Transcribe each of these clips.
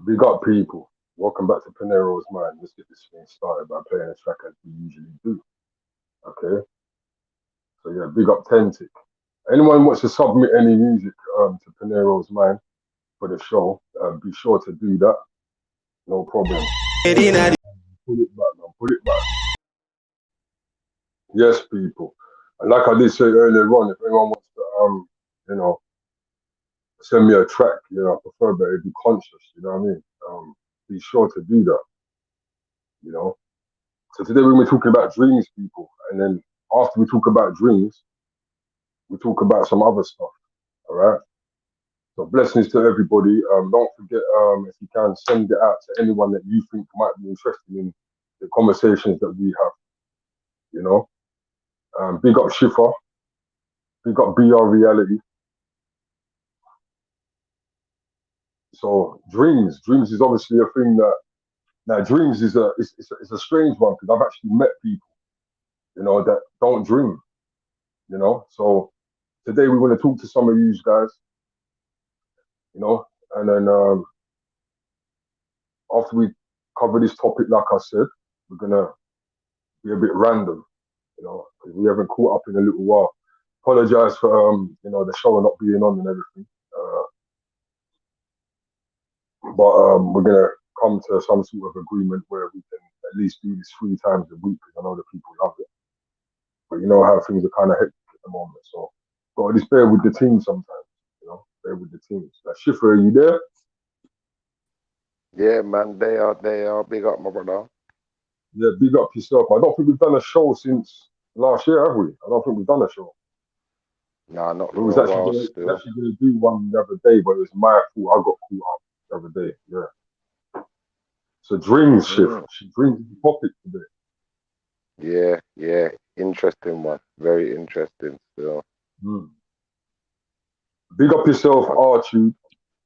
Big up, people. Welcome back to Peniros, man. Let's get this thing started by playing a track as we usually do. Okay. So yeah, big up Tentic. Anyone wants to submit any music to Peniros, man, for the show, be sure to do that. No problem. Put it back, man. Put it back. Yes, people. And like I did say earlier on, if anyone wants to, you know, send me a track, I prefer that it be conscious. You know what I mean? Be sure to do that. You know. So today we're going to be talking about dreams, people, and then after we talk about dreams, we talk about some other stuff. All right. So blessings to everybody. Don't forget, if you can, send it out to anyone that you think might be interested in the conversations that we have. You know, big up Schiffer, big up BR Reality. So dreams is obviously a thing that now dreams is it's a strange one because I've actually met people, that don't dream. So today we want to talk to some of you guys, and then after we cover this topic, like I said, we're gonna be a bit random, because we haven't caught up in a little while. Apologize for the show not being on and everything, but we're gonna come to some sort of agreement where we can at least do this 3 times a week because I know the people love it. But you know how things are kind of hectic at the moment, so gotta just bear with the team sometimes. Bear with the team. Schiffer, are you there? Yeah, man, they are. Big up, my brother. Yeah, big up yourself. I don't think we've done a show since last year, have we? I don't think we've done a show. Nah, not We for was a actually while gonna, still. do one the other day, but it was my fault. I got caught up the other day. Yeah. So dreams shift. Mm. Dreams is the topic today. Yeah. Interesting one. Very interesting still. Mm. Big up yourself, But Archie,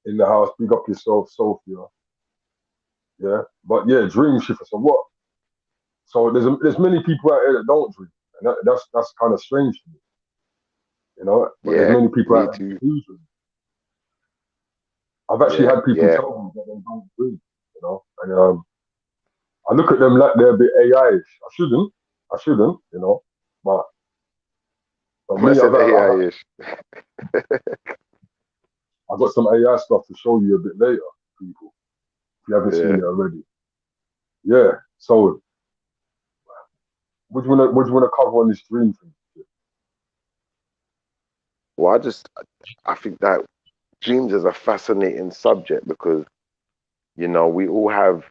in the house. Big up yourself, Sophia. Yeah. But yeah, dream shift. So what? So there's many people out here that don't dream, and that's kind of strange to me. But there's yeah, many people me out there that too. do dream. I've actually Yeah, had people yeah. tell me that they don't dream. And I look at them like they're a bit AI-ish. I shouldn't. But for I me, said AI-ish. I've got some AI stuff to show you a bit later, people, if you haven't seen Yeah. it already. Yeah. So, what do you wanna cover on this dream thing? Well, I think that dreams is a fascinating subject because we all have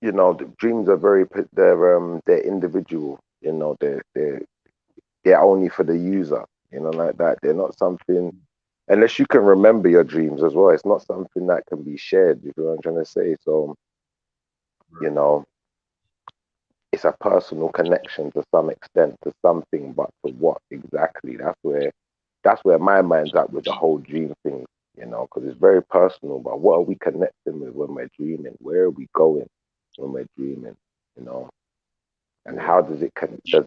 the dreams are they're individual. They're only for the user. Like that. They're not something unless you can remember your dreams as well. It's not something that can be shared. You know what I'm trying to say? So you know, it's a personal connection to some extent to something, but to what exactly? That's where my mind's at with the whole dream thing. Because it's very personal. But what are we connecting with when we're dreaming? Where are we going when we're dreaming? You know, and Yeah. how does it connect to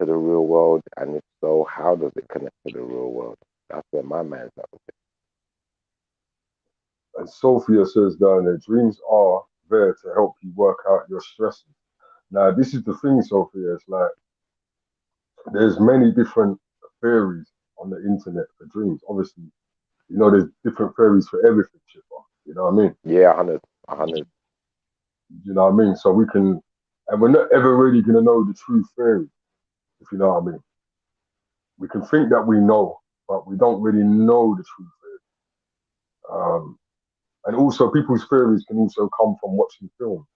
the real world? And if so, how does it connect to the real world? That's where my mind's at with it. And Sophia says down there, dreams are there to help you work out your stresses. Now, this is the thing, Sophia. It's like there's many different theories on the internet for dreams. Obviously, there's different theories for everything, Chipper. You know what I mean? Yeah, 100. You know what I mean? So we can, and we're not ever really going to know the true theory, if you know what I mean. We can think that we know, but we don't really know the true theory. And also, people's theories can also come from watching film,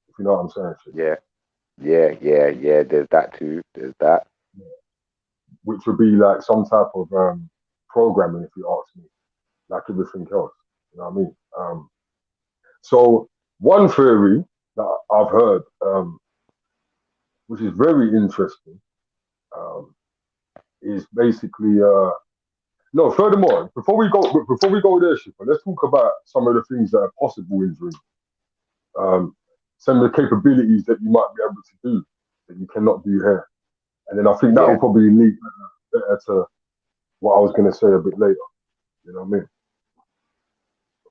if you know what I'm saying, Chipper. Yeah, yeah. There's that too. There's that. Which would be like some type of programming, if you ask me, like everything else. You know what I mean? So one theory that I've heard, which is very interesting, um, is basically no. Furthermore, before we go there, Shipper, let's talk about some of the things that are possible in dreams. Some of the capabilities that you might be able to do that you cannot do here, and then I think that will Yeah, probably lead better to what I was going to say a bit later. You know what I mean?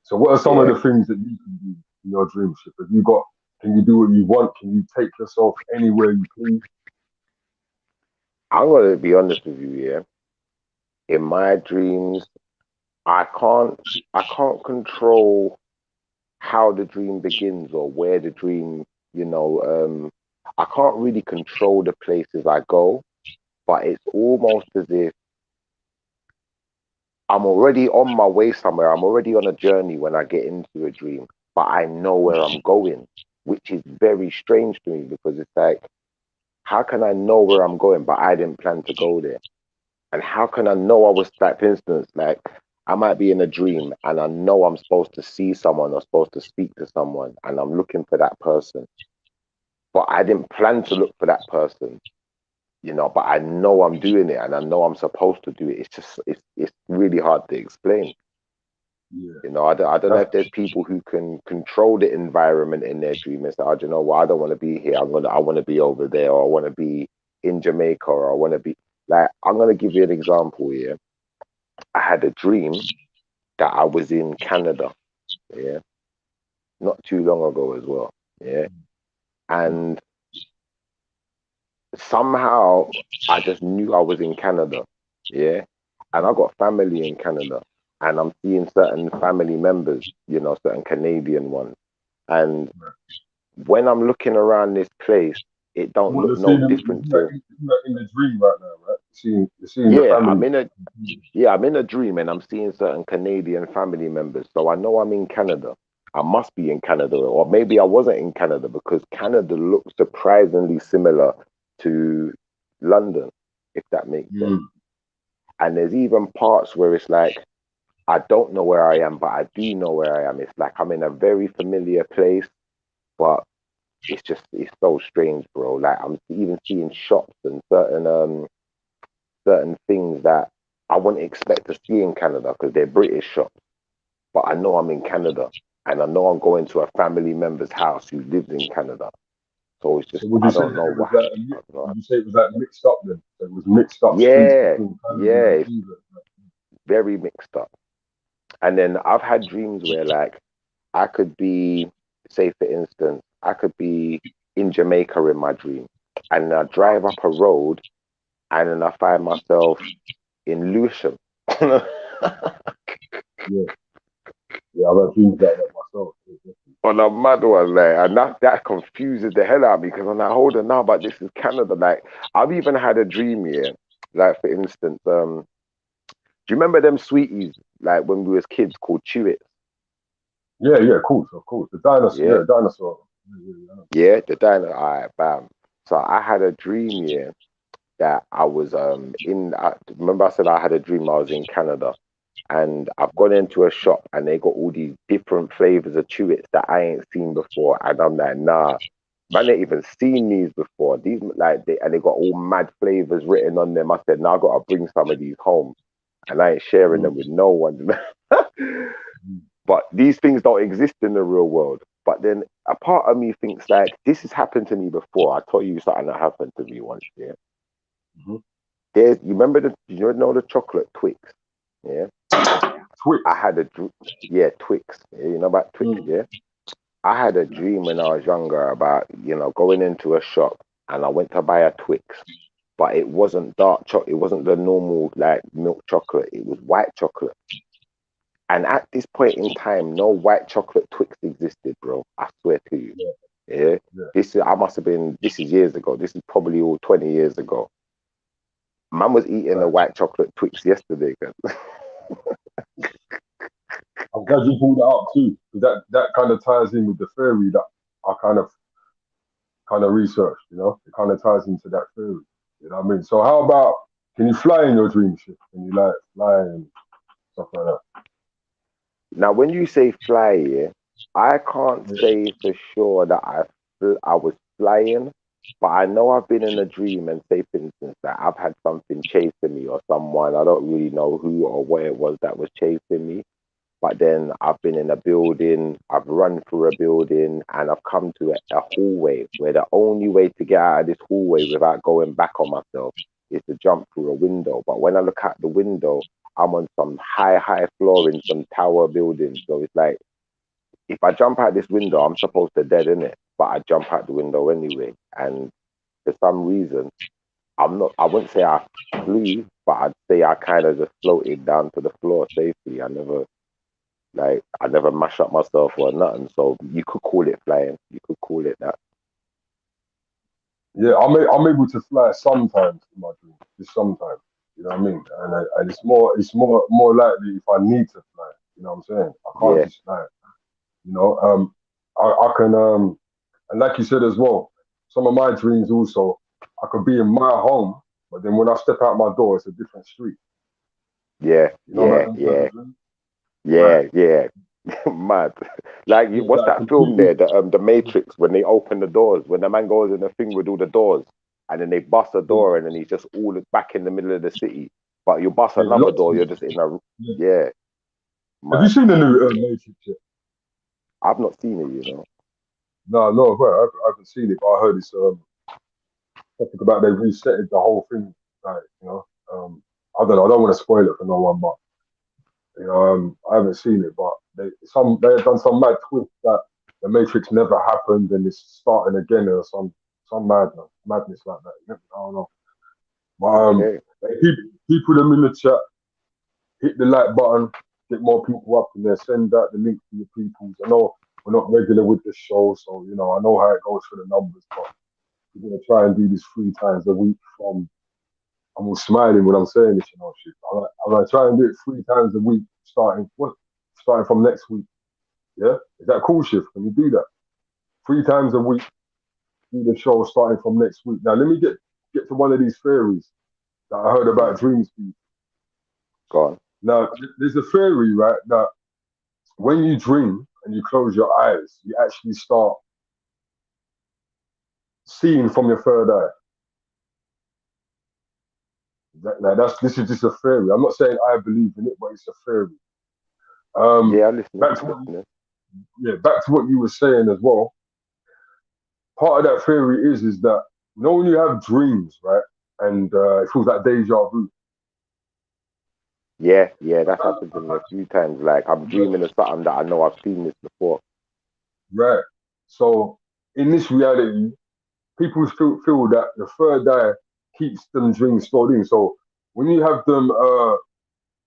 So what are some of Yeah, the things that you can do in your dream ship? Have you got? Can you do what you want? Can you take yourself anywhere you please? I'm gonna be honest with you. Yeah, in my dreams, I can't I can't control how the dream begins or where the dream, you know, I can't really control the places I go, but it's almost as if I'm already on my way somewhere. I'm already on a journey when I get into a dream, but I know where I'm going, which is very strange to me because it's like, how can I know where I'm going, but I didn't plan to go there? And how can I know I was, like, for instance, like I might be in a dream and I know I'm supposed to see someone or supposed to speak to someone and I'm looking for that person, but I didn't plan to look for that person, you know, but I know I'm doing it and I know I'm supposed to do it. It's just, it's really hard to explain. Yeah, You know, I don't know that's if there's people who can control the environment in their dream and say, oh, do you know what, I don't want to be here. I want to be over there, or I want to be in Jamaica, or I want to be like, I'm gonna give you an example here. I had a dream that I was in Canada, yeah, not too long ago as well, yeah, and somehow I just knew I was in Canada, yeah, and I got family in Canada, and I'm seeing certain family members, you know, certain Canadian ones, and right. when I'm looking around this place, it So don't what look you're no seeing, different to. you're not in the dream right now, right? You're seeing the Yeah, family. I'm in a dream and I'm seeing certain Canadian family members. So I know I'm in Canada. I must be in Canada, or maybe I wasn't in Canada because Canada looks surprisingly similar to London, if that makes sense. Mm. And there's even parts where it's like I don't know where I am, but I do know where I am. It's like I'm in a very familiar place, but it's so strange, bro. Like I'm even seeing shops and certain things that I wouldn't expect to see in Canada because they're British shops. But I know I'm in Canada, and I know I'm going to a family member's house who lives in Canada. So it's just So would you I say don't that know it was what. that? I don't know. Would you say it was that mixed up then? So it was mixed up streets Yeah, between Canada yeah, and it's England. very mixed up. And then I've had dreams where, like, I could be, say for instance, I could be in Jamaica in my dream, and I drive up a road, and then I find myself in Lewisham. Yeah, yeah, I've had dreams like that myself. On a mad one, like, and that confuses the hell out of me because I'm like, hold on now, but this is Canada. Like, I've even had a dream here, like for instance, do you remember them sweeties like when we was kids called Chewits? Yeah, yeah, of course. The dinosaur, Yeah, yeah, dinosaur. Yeah, yeah, yeah, the dino. All right, bam. So I had a dream here that I was in. Remember, I said I had a dream I was in Canada, and I've gone into a shop and they got all these different flavors of Chewits that I ain't seen before, and I'm like, nah, man, ain't even seen these before. These like they got all mad flavors written on them. I said, now I gotta bring some of these home, and I ain't sharing mm, them with no one. mm, But these things don't exist in the real world. But then a part of me thinks like this has happened to me before. I told you something that happened to me once. Yeah, mm-hmm. you remember you know the chocolate Twix? Yeah, I Twix. had yeah, Twix. Yeah, you know about Twix? Mm, Yeah, I had a dream when I was younger about, you know, going into a shop and I went to buy a Twix, but it wasn't dark chocolate. It wasn't the normal like milk chocolate. It was white chocolate. And at this point in time, no white chocolate Twix existed, bro. I swear to you. yeah, Yeah. yeah. I must have been, this is years ago. This is probably all 20 years ago. Man was eating a Right. white chocolate Twix yesterday, guys. I'm glad you pulled that up too, because that kind of ties in with the theory that I kind of researched. You know, it kind of ties into that theory. You know what I mean? So how about, can you fly in your dream ship? Can you like fly and stuff like that? Now, when you say fly, yeah, I can't Yeah. say for sure that I was flying, but I know I've been in a dream and say, for instance, that I've had something chasing me or someone, I don't really know who or what it was that was chasing me. But then I've been in a building, I've run through a building, and I've come to a hallway where the only way to get out of this hallway without going back on myself is to jump through a window. But when I look out the window, I'm on some high floor in some tower building. So it's like, if I jump out this window, I'm supposed to dead in it, but I jump out the window anyway. And for some reason, I wouldn't say I flew, but I'd say I kind of just floated down to the floor safely. I never mash up myself or nothing. So you could call it flying. You could call it that. Yeah, I'm able to fly sometimes in my dreams, just sometimes. You know what I mean? And it's more likely if I need to fly. You know what I'm saying? I can't Yeah, just fly. You know, I can and like you said as well, some of my dreams also, I could be in my home, but then when I step out my door, it's a different street. yeah, You know, like yeah, them type yeah, of dreams? Right. yeah, yeah. Mad. Like, Yeah, what's like that film there? completely. The Matrix, when they open the doors, when the man goes in the thing with all the doors, and then they bust a Yeah, door, and then he's just all back in the middle of the city. But you bust yeah, another lots door, of you're it. just in a, Yeah. yeah, Have you mad. seen the new Matrix yet? I've not seen it. No, no, well, I haven't seen it, but I heard it's something about they resetted the whole thing. Like, I don't know. I don't want to spoil it for no one, but I haven't seen it, but they have done some mad twist that the Matrix never happened and it's starting again or some madness like that. I don't know. But Okay, hey, people them in the chat, hit the like button, get more people up in there, send out the link to your peoples. I know we're not regular with the show, so I know how it goes for the numbers, but we're gonna try and do this 3 times a week from I'm all smiling when I'm saying this, shit. I'm like try and do it 3 times a week, starting from next week. Yeah, is that cool, Shift? Can you do that 3 times a week? Do the show starting from next week. Now let me get to one of these theories that I heard about dreams. go on. Now there's a theory, right, that when you dream and you close your eyes, you actually start seeing from your third eye. Now this is just a theory. I'm not saying I believe in it, but it's a theory. Um, Yeah, I'm listening. back to what Listening. back to what you were saying as well. Part of that theory is that when you have dreams, right, and it feels like deja vu. Yeah, yeah, that's happened to me a few times. Like, I'm dreaming of something that I know I've seen this before. Right. So in this reality, people feel that the third eye keeps them dreams stored in. So when you have them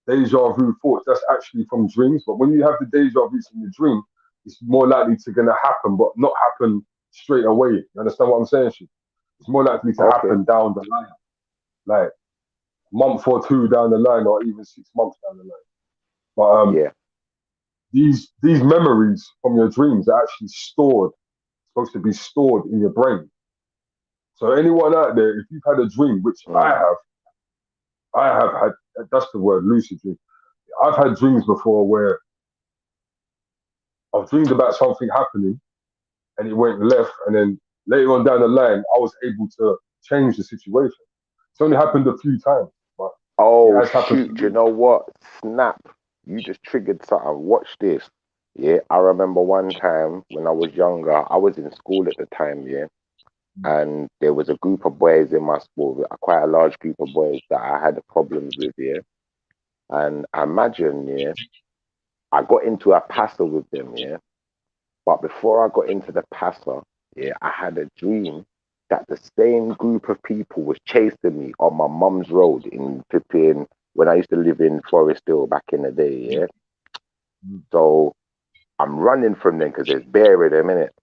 deja vu thoughts, that's actually from dreams. But when you have the deja vu in your dream, it's more likely to gonna happen, but not happen straight away. You understand what I'm saying? Shit? It's more likely to Okay. happen down the line, like month or two down the line, or even 6 months down the line. But Yeah. these memories from your dreams are actually supposed to be stored in your brain. So anyone out there, if you've had a dream, which Mm. I have had. That's the word, lucid dream. I've had dreams before where I've dreamed about something happening and it went left, and then later on down the line, I was able to change the situation. It's only happened a few times, but it Oh has happened to shoot! You me. know what? Snap! You just triggered something. Watch this. Yeah, I remember one time when I was younger. I was in school at the time. Yeah, and there was a group of boys in my school, quite a large group of boys that I had problems with. Yeah, and I imagine, yeah, I got into a passer with them. Yeah, but before I got into the passer, yeah, I had a dream that the same group of people was chasing me on my mum's road in flipping when I used to live in Forest Hill back in the day, yeah. Mm. So I'm running from them because there's bear in them in it.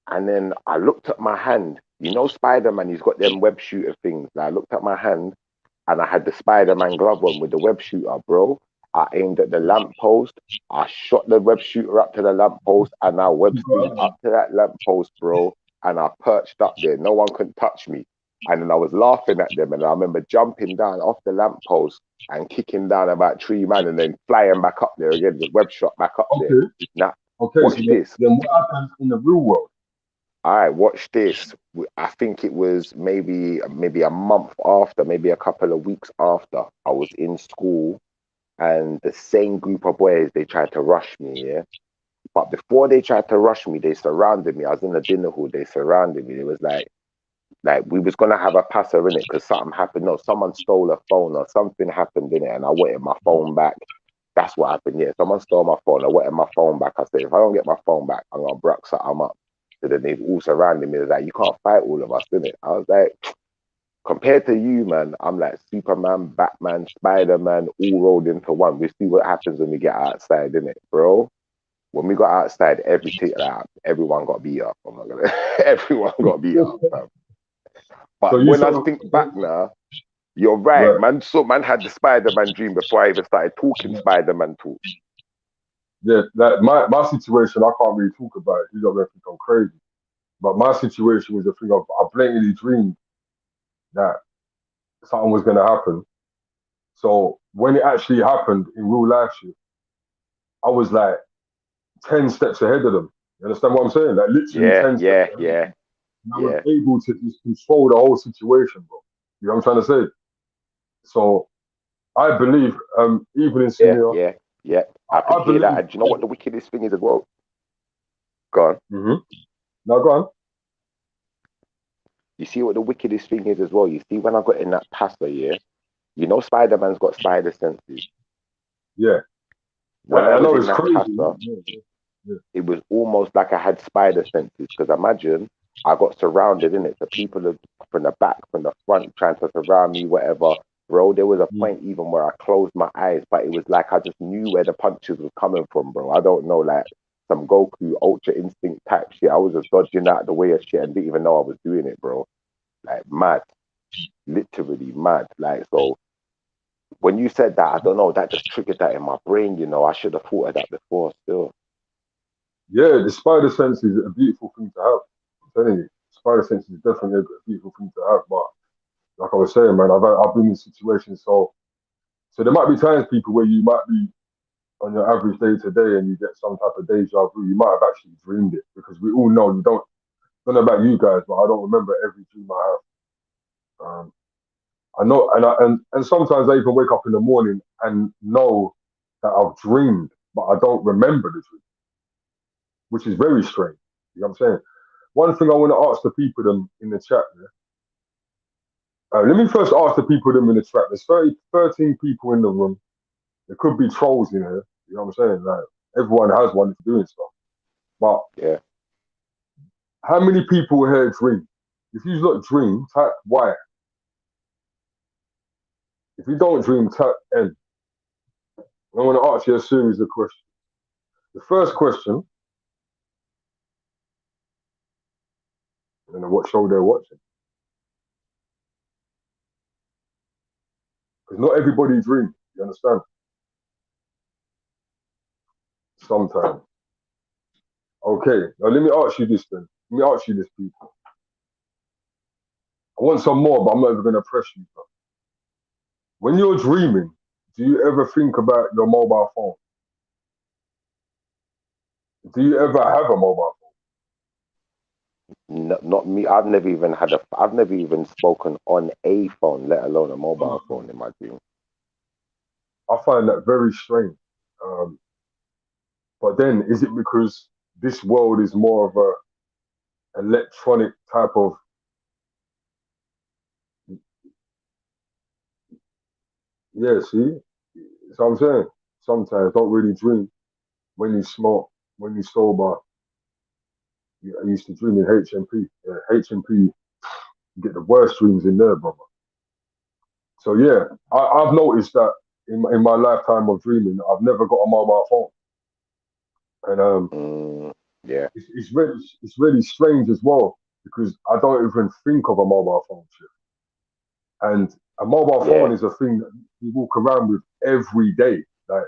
And then I looked at my hand. You know Spider-Man, he's got them web shooter things. Now I looked at my hand and I had the Spider-Man glove on with the web shooter, bro. I aimed at the lamp post. I shot the web shooter up to the lamp post and I web slinged up to that lamp post, bro. And I perched up there. No one could touch me. And then I was laughing at them. And I remember jumping down off the lamp post and kicking down about 3 men and then flying back up there again, just web shot back up there. Okay, Now, okay. So watch this. then what happens in the real world? All right, watch this. I think it was maybe a month after, maybe a couple of weeks after, I was in school and the same group of boys, they tried to rush me, yeah. But before they tried to rush me, they surrounded me. I was in the dinner hall, they surrounded me. It was like like we was gonna have a passer in it because something happened. No, someone stole a phone or something happened in it, and I wanted my phone back. That's what happened. Yeah, someone stole my phone. I wanted my phone back. I said, if I don't get my phone back, I'm gonna bruck something up. So then they all surrounded me. They're like, you can't fight all of us, innit? I was like, compared to you, man, I'm like Superman, Batman, Spider-Man, all rolled into one. We see what happens when we get outside, innit, bro? When we got outside, everyone got beat up. I'm not gonna, everyone got beat up, fam. So But you when I sort of, think back now, you're right, right? man. So man had the Spider-Man dream before I even started talking Spider-Man talk. Yeah, like my situation, I can't really talk about it. You don't think I'm crazy, but my situation was a thing of I blatantly dreamed that something was gonna happen. So when it actually happened in real life, shit, I was like 10 steps ahead of them. You understand what I'm saying? Like literally Yeah, 10 steps yeah, ahead. yeah, And I was yeah, able to just control the whole situation, bro. You know what I'm trying to say? So I believe, even in yeah, scenario, yeah, yeah. I can I hear that. believe. And do you know what the wickedest thing is as well? Go on. Mm-hmm. Now go on. You see what the wickedest thing is as well? You see when I got in that passer, yeah? You know Spider-Man's got spider senses. Yeah, When I I was know in it's that crazy. passer, Yeah. it was almost like I had spider senses. Because imagine I got surrounded in it. So people from the back, from the front, trying to surround me, whatever. Bro, there was a Yeah. point even where I closed my eyes, but it was like I just knew where the punches were coming from, bro. I don't know, like some Goku Ultra Instinct type shit. I was just dodging out the way of shit and didn't even know I was doing it, bro. Like mad, literally mad. Like so. When you said that, I don't know, that just triggered that in my brain. You know, I should have thought of that before. Still, Yeah, the spider sense is a beautiful thing to have. I'm telling you, spider sense is definitely a beautiful thing to have. But like I was saying, man, I've been in situations. So there might be times, people, where you might be on your average day to day and you get some type of deja vu. You might have actually dreamed it because we all know you don't. I don't know about you guys, but I don't remember every dream I have. I know, and sometimes I even wake up in the morning and know that I've dreamed, but I don't remember the dream, which is very strange. You know what I'm saying? One thing I want to ask the people them in the chat. Let me first ask the people them in the chat. There's 13 people in the room. There could be trolls in here. You know what I'm saying? Like everyone has one for doing stuff. But yeah. how many people here dream? If you not dream, type Y. If you don't dream, type N. I want to ask you a series of questions. The first question, I don't know what show they're watching, because not everybody dreams. You understand? Sometimes. Okay, now let me ask you this then. Let me ask you this, people. I want some more, but I'm not even going to press you. Bro. When you're dreaming, do you ever think about your mobile phone? Do you ever have a mobile Not me. I've never even spoken on a phone, let alone a mobile phone? phone in my dream. I find that very strange. Um, but then, is it because this world is more of a electronic type of? Yeah, see, so I'm saying sometimes don't really dream when you smoke, when you sober. Yeah, I used to dream in HMP. Yeah, HMP, you get the worst dreams in there, brother. So yeah, I've noticed that in my lifetime of dreaming, I've never got a mobile phone, and Yeah, it's really strange as well because I don't even think of a mobile phone. Shit. And a mobile yeah. phone is a thing that you walk around with every day. Like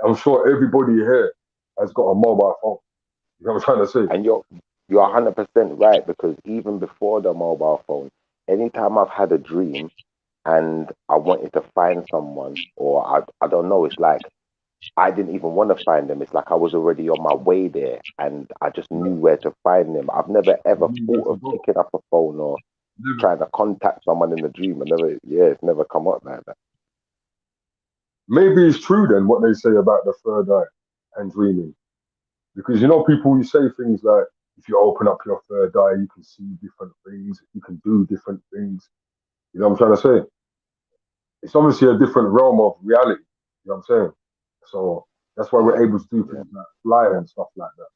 I'm sure everybody here has got a mobile phone. You know what I'm trying to say? And you're 100% right because even before the mobile phone, anytime I've had a dream and I wanted to find someone, or I don't know, it's like I didn't even want to find them. It's like I was already on my way there and I just knew where to find them. I've never You ever know where thought to of go. picking up a phone or Never. trying to contact someone in the dream. It's never come up like that. Maybe it's true then what they say about the third eye and dreaming. Because you know, people, you say things like if you open up your third eye, you can see different things. You can do different things. You know what I'm trying to say? It's obviously a different realm of reality. You know what I'm saying? So that's why yeah, we're able to do yeah, things like fly and stuff like that.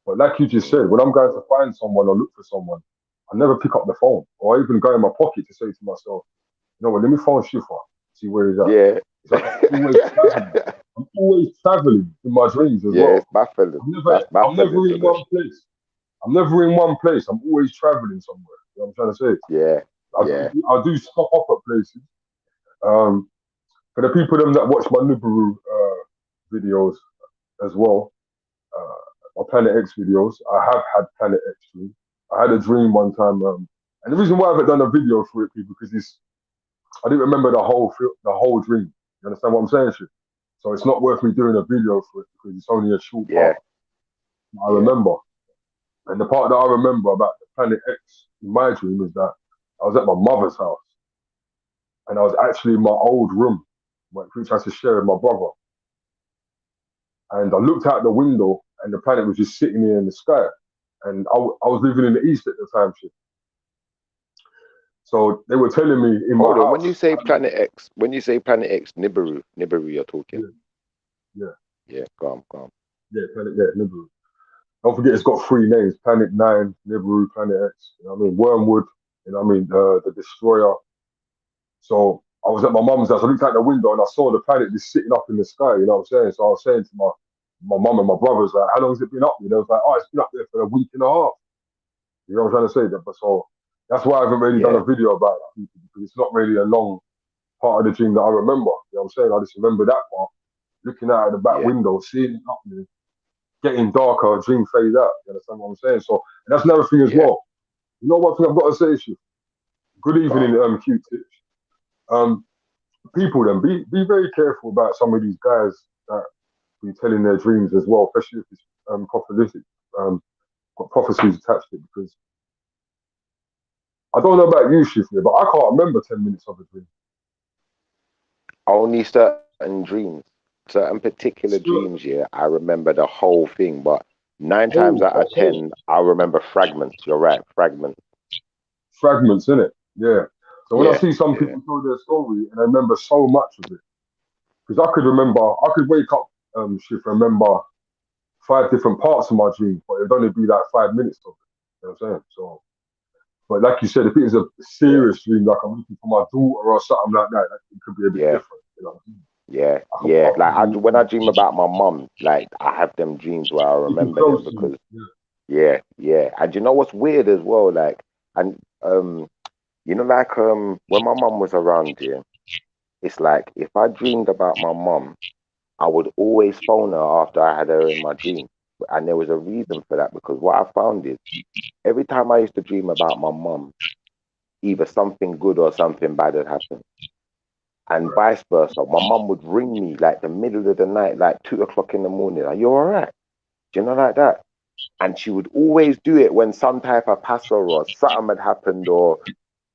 But like you just said, when I'm going to find someone or look for someone, I never pick up the phone or even go in my pocket to say to myself, you know what, let me phone Shifa, see where he's at. yeah. It's like I'm always traveling. I'm always traveling in my dreams as Yeah, well. it's baffling. I'm never That's I'm never baffling, in isn't it? one place. I'm never in one place. I'm always traveling somewhere. You know what I'm trying to say? Yeah, yeah. I do stop off at places. Um, for the people them that watch my Nibiru videos as well, uh, my Planet X videos, I have had Planet X dream. I had a dream one time, and the reason why I haven't done a video for it because it's I didn't remember the whole dream. You understand what I'm saying? Shit? So it's not worth me doing a video for it because it's only a short part Yeah, I yeah. remember. And the part that I remember about the Planet X in my dream is that I was at my mother's house and I was actually in my old room, which I had to share with my brother. And I looked out the window and the planet was just sitting there in the sky. And I was living in the east at the time. Shit. So they were telling me in my Hold on. When you house. say Planet X, Nibiru, you're talking. Yeah, yeah, Yeah, calm. yeah, Planet, yeah, Nibiru. Don't forget it's got three names: Planet Nine, Nibiru, Planet X. You know what I mean? Wormwood. You know what I mean? The Destroyer. So I was at my mum's house. I looked out the window and I saw the planet just sitting up in the sky. You know what I'm saying? So I was saying to my mum and my brothers, like, how long has it been up there? They was like, oh, it's been up there for a week and a half. You know what I'm trying to say? But so that's why I haven't really done Yeah, a video about that because it's not really a long part of the dream that I remember. You know what I'm saying? I just remember that part, looking out at the back yeah, window, seeing it up there, getting darker, dream fade out. You understand what I'm saying? So and that's another thing as yeah. well. You know what thing I've got to say to you? Good evening, Calm. Q-tips. Um, people then be very careful about some of these guys that be telling their dreams as well, especially if it's prophetic, got prophecies attached to it. Because I don't know about you, Shifley, but I can't remember 10 minutes of a dream. Only certain dreams, certain particular Certain dreams. Yeah, I remember the whole thing, but nine times whole out of ten, I remember fragments. You're right, fragments. fragments in it. Yeah. So when I Yeah, see some yeah, people tell their story and I remember so much of it, because I could wake up, Shif, remember five different parts of my dream, but it'd only be like 5 minutes of it. You know what I'm saying? So but like you said, if it is a yeah, serious dream, like I'm looking for my daughter or something like that, it could be a bit yeah. different. You know, Yeah, I could yeah. Like possibly when I dream about my mum, like I have them dreams where I keep remember them close to you. because Yeah, yeah, yeah. And you know what's weird as well, like and like when my mum was around here, it's like if I dreamed about my mum, I would always phone her after I had her in my dream. And there was a reason for that because what I found is every time I used to dream about my mum, either something good or something bad had happened. And right. vice versa. My mum would ring me like the middle of the night, like 2 o'clock in the morning. Are you all right? Do you know like that? And she would always do it when some type of passer or something had happened or,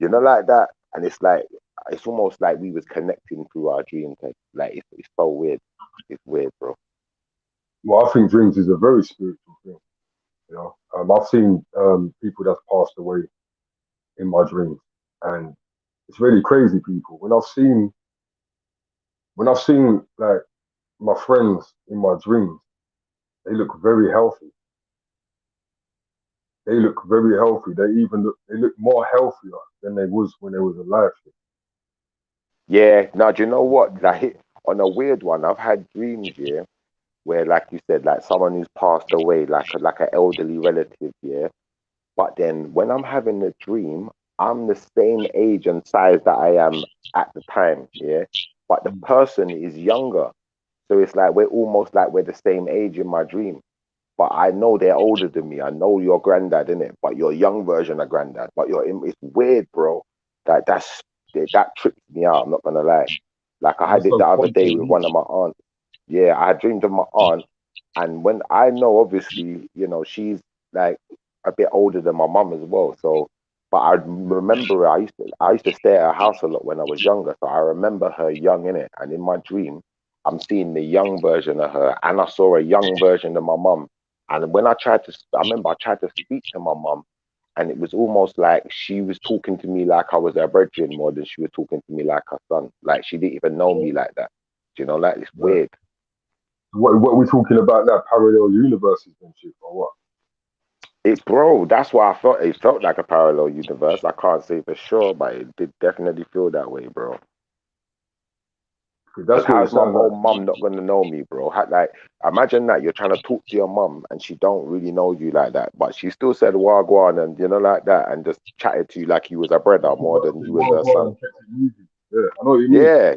like that. And it's almost like we was connecting through our dreams. Like it's so weird. It's weird, bro. Well, I think dreams is a very spiritual thing. You know, I've seen people that's passed away in my dreams, and it's really crazy. People when I've seen like my friends in my dreams, they look very healthy. They look very healthy. They look more healthier than they was when they was alive. Yeah. Now, do you know what? Like on a weird one, I've had dreams, yeah, where like you said, like someone who's passed away, like an elderly relative, yeah. But then when I'm having a dream, I'm the same age and size that I am at the time, yeah. But the person is younger. So it's like we're almost like we're the same age in my dream. But I know they're older than me. I know your granddad, innit? But your young version of granddad. But it's weird, bro. That trips me out, I'm not gonna lie. Like I That's had it so the other day quantum with leap. one of my aunts. Yeah, I had dreamed of my aunt, and when I know, obviously, she's like a bit older than my mum as well. So, but I remember her, I used to stay at her house a lot when I was younger. So I remember her young in it, and in my dream, I'm seeing the young version of her, and I saw a young version of my mum. And when I remember I tried to speak to my mum, and it was almost like she was talking to me like I was her brethren more than she was talking to me like her son. Like she didn't even know me like that. Do you know, like it's Right. weird. What are we talking about now? Parallel universes and shit, or what? Bro, that's why I felt it felt like a parallel universe. I can't say for sure, but it did definitely feel that way, bro. 'Cause Because that's what it how's my sounds like. own mum not gonna know me, bro? Like, imagine that you're trying to talk to your mum and she don't really know you like that, but she still said wagwan and like that, and just chatted to you like you was a brother more than you was her son. Yeah, I know what you mean. Yeah,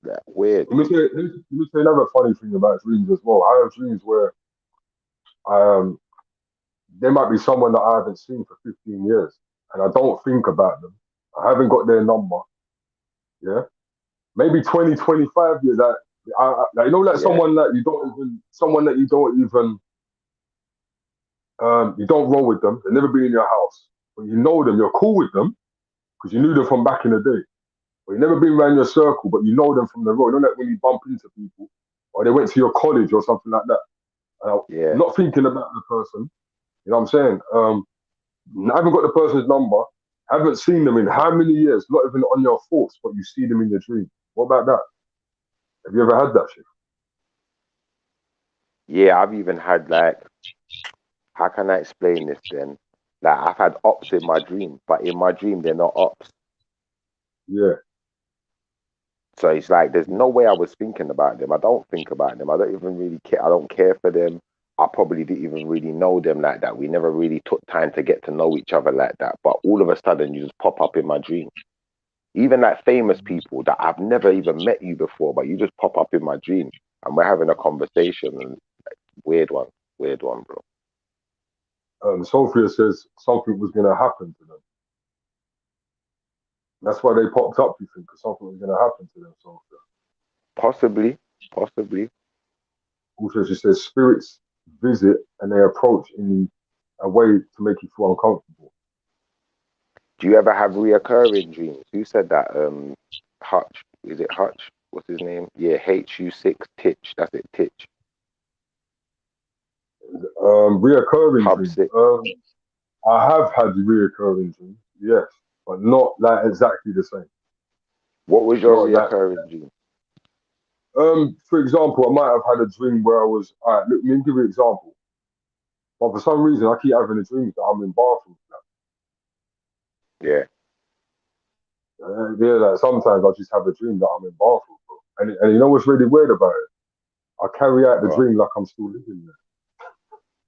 that weird. Let me say another funny thing about dreams as well. I have dreams where um there might be someone that I haven't seen for 15 years, and I don't think about them. I haven't got their number. Yeah, maybe 20, 25 years. Like, like Yeah, someone that you don't roll with them. They've never been in your house, but you know them. You're cool with them because you knew them from back in the day. But you've never been around your circle, but you know them from the road. You know, like when you bump into people, or they went to your college or something like that. I'm yeah. not thinking about the person. You know what I'm saying? I haven't got the person's number. Haven't seen them in how many years? Not even on your thoughts, but you see them in your dream. What about that? Have you ever had that shit? Yeah, I've even had like, how can I explain this then? Like I've had ops in my dream, but in my dream they're not ops. Yeah. So it's like there's no way I was thinking about them. I don't think about them. I don't even really care. I don't care for them. I probably didn't even really know them like that. We never really took time to get to know each other like that. But all of a sudden, you just pop up in my dream. Even like famous people that I've never even met you before, but you just pop up in my dream and we're having a conversation. And weird one, bro. Sophia says something was going to happen to them. That's why they popped up, you think, because something was going to happen to them, Sophia. Possibly, possibly. Also, she says spirits visit and they approach in a way to make you feel uncomfortable. Do you ever have reoccurring dreams? Who said that? Hutch. Is it Hutch? What's his name? Yeah, HU6 Titch. That's it, Titch. Reoccurring Hub dreams. 6. I have had reoccurring dreams, yes, but not like exactly the same. What was your Not like, reoccurring dream? for example, I might have had a dream where I was, all right, let me give you an example. But for some reason, I keep having a dream that I'm in bathrooms now. Yeah, Yeah, like sometimes I just have a dream that I'm in bathrooms, bro. And you know what's really weird about it? I carry out the well, dream like I'm still living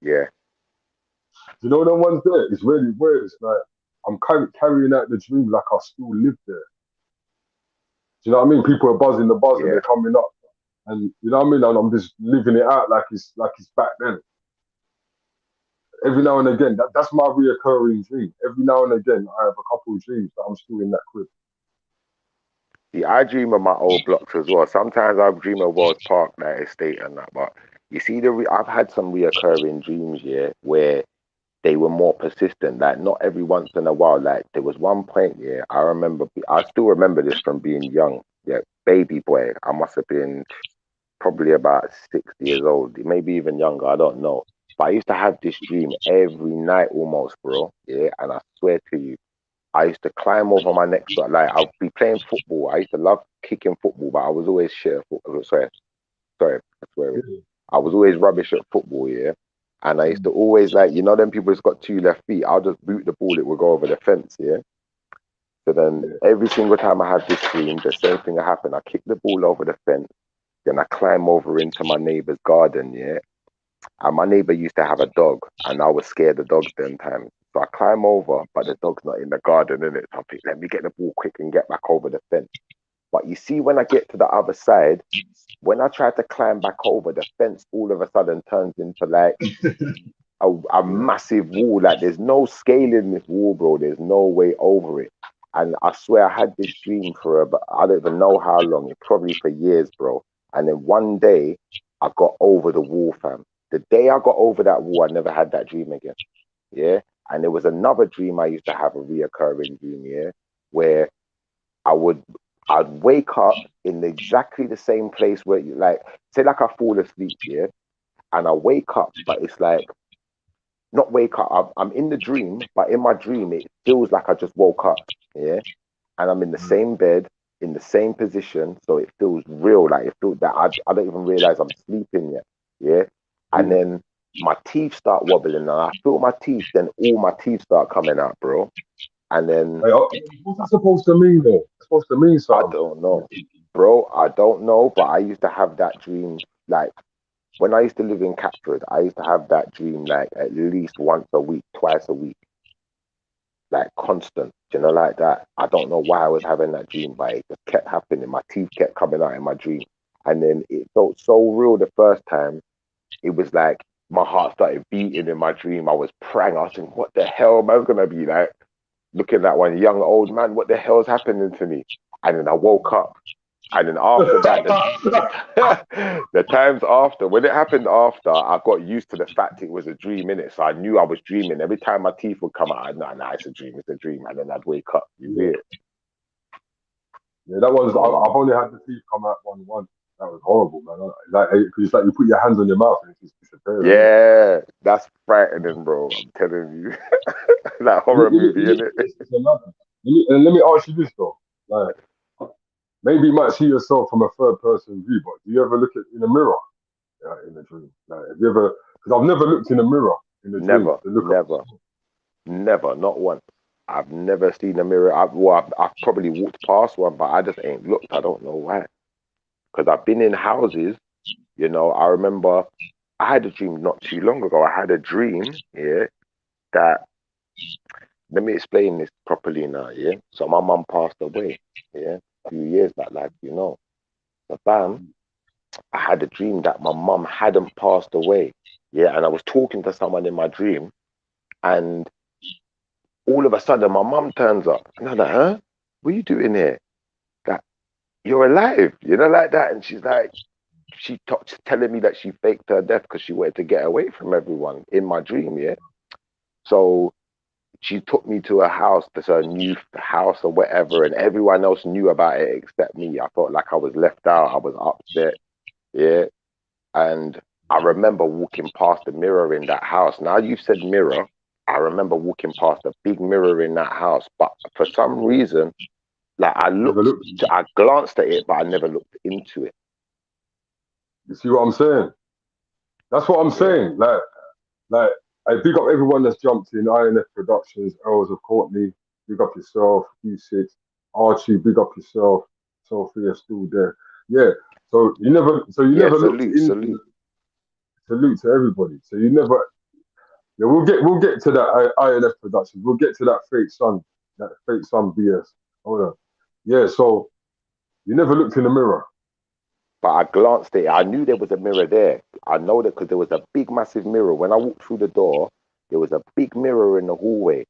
there. yeah, You know, them ones there, it's really weird. It's like I'm carrying out the dream like I still live there. Do you know what I mean? People are buzzing the buzzer, yeah, they're coming up. And you know what I mean? And I'm just living it out like it's back then. Every now and again, that's my reoccurring dream. Every now and again, I have a couple of dreams that I'm still in that crib. See, I dream of my old blocks as well. Sometimes I dream of Wells Park, that estate and that. But you see, I've had some reoccurring dreams, yeah, where they were more persistent. Like not every once in a while. Like there was one point, yeah, I still remember this from being young. Yeah, baby boy. I must have been probably about 6 years old, maybe even younger. I don't know. But I used to have this dream every night almost, bro. Yeah, and I swear to you, I used to climb over my next door. Like I'd be playing football. I used to love kicking football, but I was always shit at football. Sorry, I swear it. Yeah. I was always rubbish at football, yeah. And I used to always like, them people who's got two left feet, I'll just boot the ball, it will go over the fence, yeah. So then Yeah. every single time I have this dream, the same thing will happen. I kick the ball over the fence, then I climb over into my neighbor's garden, yeah. And my neighbor used to have a dog, and I was scared of dogs them times. So I climb over, but the dog's not in the garden, innit? So I think, let me get the ball quick and get back over the fence. But you see, when I get to the other side, when I try to climb back over, the fence all of a sudden turns into like a Yeah. massive wall. Like there's no scaling this wall, bro. There's no way over it. And I swear I had this dream for about, I don't even know how long, probably for years, bro. And then one day I got over the wall, fam. The day I got over that wall, I never had that dream again. Yeah. And there was another dream I used to have, a reoccurring dream, yeah, where I would I'd wake up in exactly the same place where you like say like I fall asleep, yeah, and I wake up, but it's like not wake up. I'm in the dream, but in my dream, it feels like I just woke up. Yeah, and I'm in the same bed, in the same position, so it feels real. Like it feels that I don't even realize I'm sleeping yet. Yeah, and then my teeth start wobbling, and I feel my teeth. Then all my teeth start coming out, bro. And then Hey, what's that supposed to mean, though? It's supposed to mean I something. don't know, bro. I don't know, but I used to have that dream like. When I used to live in Catford, I used to have that dream like at least once a week, twice a week, like constant, like that. I don't know why I was having that dream, but it just kept happening. My teeth kept coming out in my dream. And then it felt so real the first time. It was like my heart started beating in my dream. I was praying. I was thinking, what the hell am I going to be like? Looking at one young old man, what the hell's happening to me? And then I woke up. And then after that, the times after, when it happened after, I got used to the fact it was a dream in it. So I knew I was dreaming. Every time my teeth would come out, I'd know, nah, it's a dream, it's a dream. And then I'd wake up. You see it? Yeah, that was. I've only had the teeth come out once. That was horrible, man. Like, cause it's like you put your hands on your mouth and it's just disappearing. Yeah, that's frightening, bro. I'm telling you. That horror movie, innit? And let me ask you this though, like maybe you might see yourself from a third person view, but do you ever look in the mirror in the dream? Like, have you ever? Because I've never looked in a mirror in the dream Never, to look at. never, never, not once. I've never seen a mirror. I've probably walked past one, but I just ain't looked. I don't know why. Because I've been in houses, I remember I had a dream not too long ago. I had a dream, yeah, that, let me explain this properly now, yeah. So my mum passed away, yeah, a few years back, like, So bam, I had a dream that my mum hadn't passed away, yeah, and I was talking to someone in my dream, and all of a sudden my mum turns up, and I'm like, huh? What are you doing here? That you're alive, like that, and she's like, telling me that she faked her death because she wanted to get away from everyone in my dream, yeah. So she took me to a house that's a new house or whatever, and everyone else knew about it except me. I felt like I was left out. I was upset, yeah. And I remember walking past the mirror in that house. Now you've said mirror. I remember walking past a big mirror in that house, but for some reason, like Never looked. I glanced at it, but I never looked into it. You see what I'm saying? That's what I'm Yeah. saying. Like, I big up everyone that's jumped in. INF Productions, Earls of Courtney, big up yourself. Q6, Archie, big up yourself. Sophia still there. Yeah. So you Yeah, never looked salute, into salute. the salute to everybody. So you never. Yeah, we'll get to that INF Productions. We'll get to that fake son BS. Hold on. Yeah. So you never looked in the mirror. But I glanced at it. I knew there was a mirror there. I know that because there was a big, massive mirror. When I walked through the door, there was a big mirror in the hallway.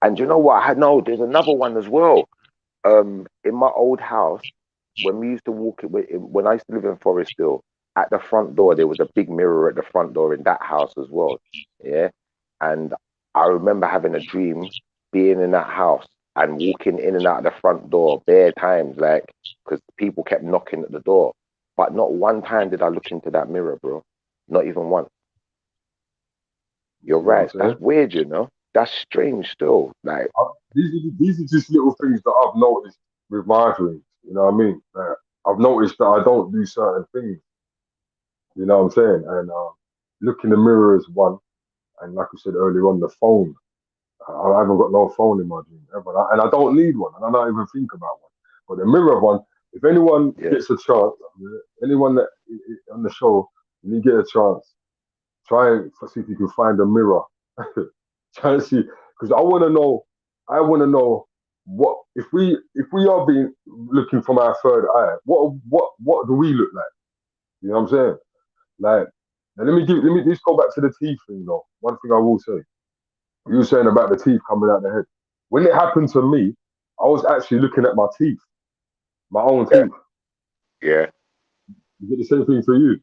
And you know what? There's another one as well. In my old house, when we used to when I used to live in Forest Hill, at the front door, there was a big mirror at the front door in that house as well. Yeah. And I remember having a dream being in that house and walking in and out of the front door bare times, like, because people kept knocking at the door. But not one time did I look into that mirror, bro. Not even once. You You're see what I'm right. saying? That's weird, That's strange still. Like, These are just little things that I've noticed with my dreams. You know what I mean? I've noticed that I don't do certain things. You know what I'm saying? And look in the mirror is one. And like I said earlier on, the phone. I haven't got no phone in my dream ever, and I don't need one, and I don't even think about one. But the mirror one, if anyone yeah. gets a chance, anyone that on the show, when you get a chance, try and see if you can find a mirror. Try and see, because I want to know. I want to know what if we are being looking from our third eye. What do we look like? You know what I'm saying? Like, now let's go back to the teeth thing though. One thing I will say. You were saying about the teeth coming out the head. When it happened to me, I was actually looking at my teeth, my own Yeah. teeth. Yeah. Is it the same thing for you?